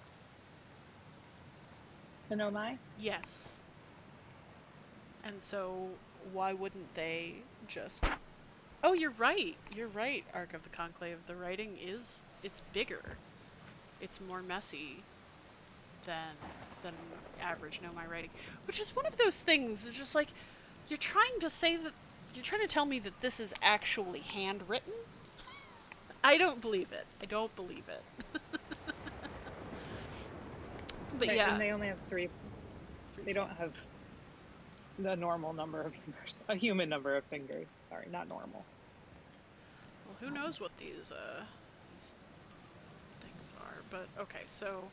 The Nomai? Yes. And so why wouldn't they just... Oh, you're right. You're right, Ark of the Conclave. The writing it's bigger. It's more messy than average Nomai writing. Which is one of those things, it's just like, you're trying to tell me that this is actually handwritten? I don't believe it. I don't believe it. But right, yeah. And they only have three. They don't have the normal number of fingers. A human number of fingers. Sorry, not normal. Well, who knows what these things are. But, okay, so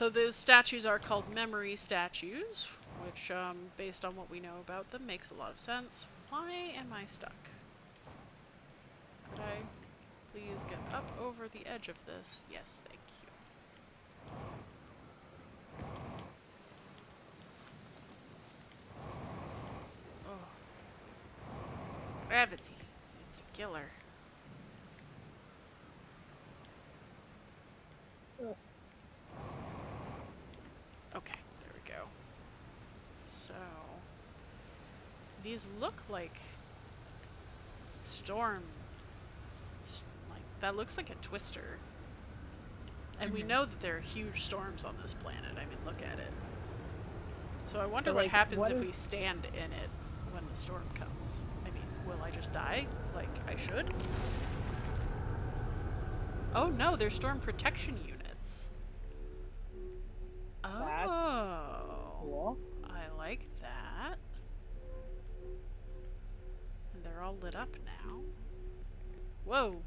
those statues are called memory statues, which, based on what we know about them, makes a lot of sense. Why am I stuck? Could I please get up over the edge of this? Yes, thank you. Oh. Gravity. It's a killer. Ugh. Okay, there we go. So, these look like storm. Like, that looks like a twister. And we know that there are huge storms on this planet. I mean, look at it. So I wonder So, what like, happens what if is... we stand in it when the storm comes. I mean, will I just die? Like, I should? Oh no, they're storm protection units. That's Oh. cool. I like that. And they're all lit up now. Whoa.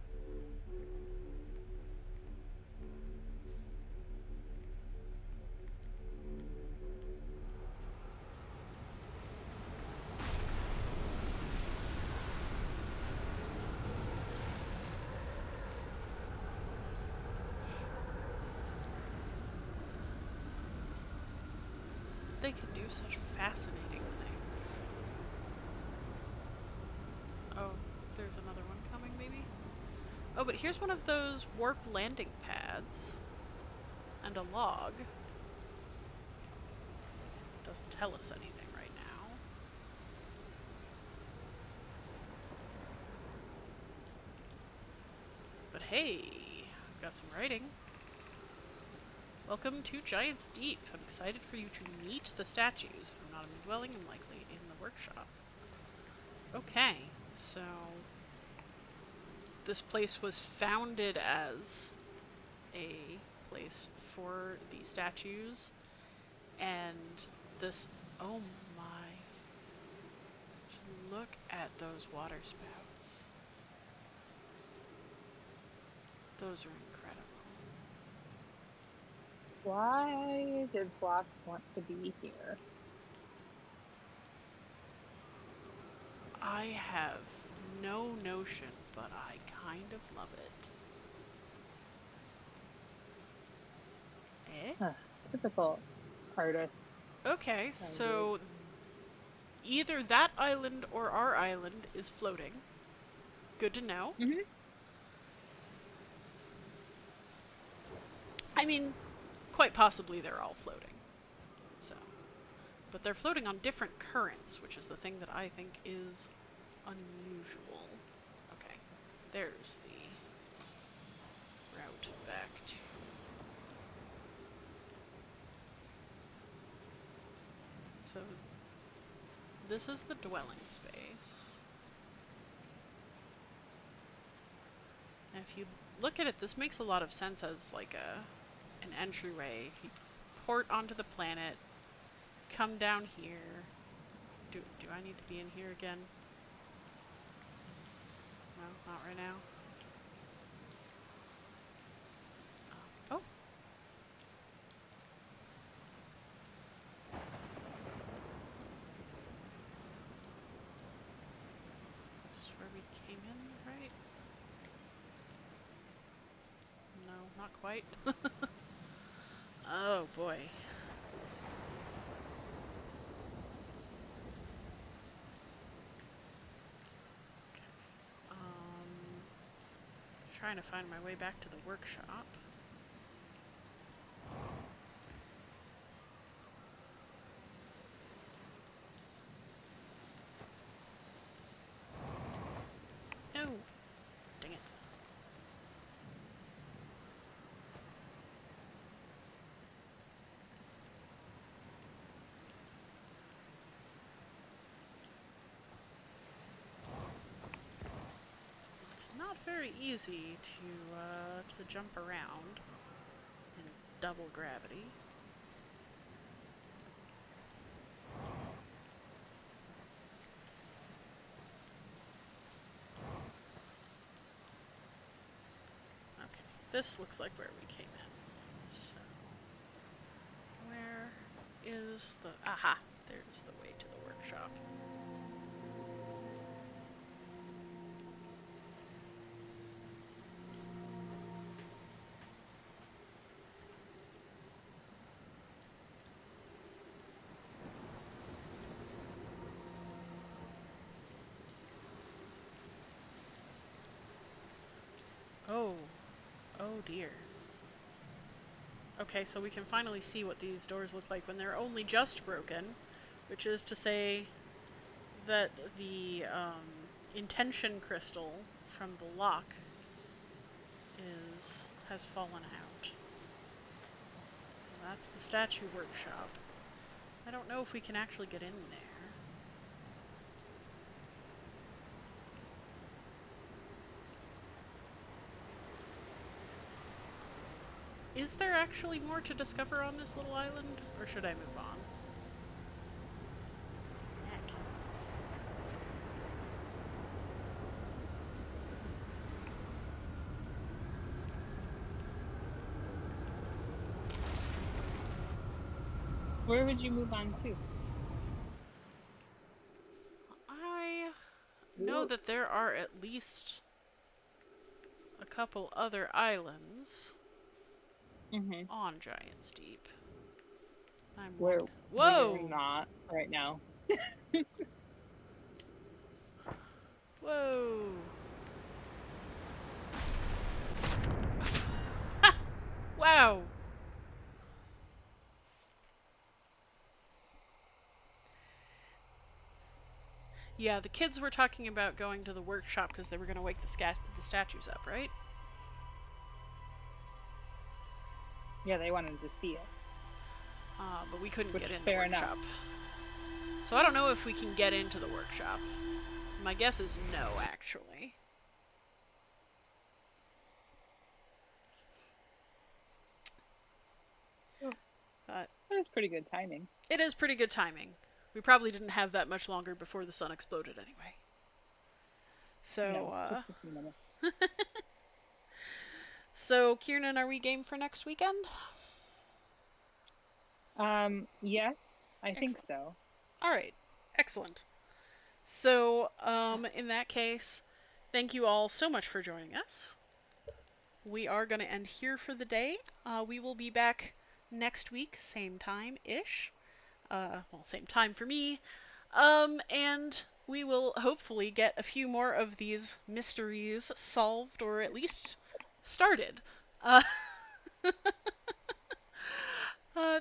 They can do such fascinating things. Oh, there's another one coming, maybe? Oh, but here's one of those warp landing pads. And a log. Doesn't tell us anything right now. But hey, got some writing. Welcome to Giant's Deep. I'm excited for you to meet the statues. I'm not in the dwelling, I'm likely in the workshop. Okay, so this place was founded as a place for the statues, and this, oh my, just look at those water spouts. Those are incredible. Why did Phlox want to be here? I have no notion, but I kind of love it. Eh? Huh, typical artist Okay, so language. either that island or our island is floating. Good to know. Mm-hmm. I mean, quite possibly they're all floating. So, but they're floating on different currents, which is the thing that I think is unusual. Okay, there's the route back to... So, this is the dwelling space. And if you look at it, this makes a lot of sense as like an entryway. You port onto the planet, come down here. Do I need to be in here again? No, not right now. Oh. This is where we came in, right? No, not quite. Oh boy. Trying to find my way back to the workshop. No! Dang it. It's not very easy to jump around in double gravity. Okay, this looks like where we came in. So, where is the... Aha! There's the way to the workshop. Oh. Oh dear. Okay, so we can finally see what these doors look like when they're only just broken, which is to say that the intention crystal from the lock has fallen out. And that's the statue workshop. I don't know if we can actually get in there. Is there actually more to discover on this little island, or should I move on? Heck. Where would you move on to? I know that there are at least a couple other islands Mm-hmm. on Giant's Deep. Where we're Whoa! not right now. Whoa! Wow! Yeah, the kids were talking about going to the workshop because they were going to wake the statues up, right? Yeah, they wanted to see it. But we couldn't Which, get in the fair enough. workshop. So I don't know if we can get into the workshop. My guess is no, actually. But That was pretty good timing. it is pretty good timing. We probably didn't have that much longer before the sun exploded anyway. So, No, just a few minutes. So, Kiernan, are we game for next weekend? Yes, I think Excellent. so. All right. Excellent. So, in that case, thank you all so much for joining us. We are going to end here for the day. We will be back next week, same time-ish. Well, same time for me. And we will hopefully get a few more of these mysteries solved, or at least started.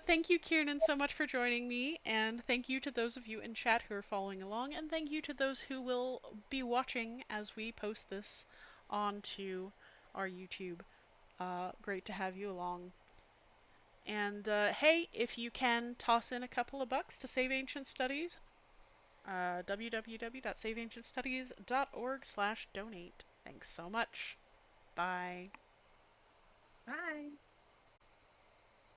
Thank you, Kiernan, so much for joining me, and thank you to those of you in chat who are following along, and thank you to those who will be watching as we post this onto our YouTube. Great to have you along. And hey, if you can toss in a couple of bucks to Save Ancient Studies, www.saveancientstudies.org/donate. Thanks so much. Bye.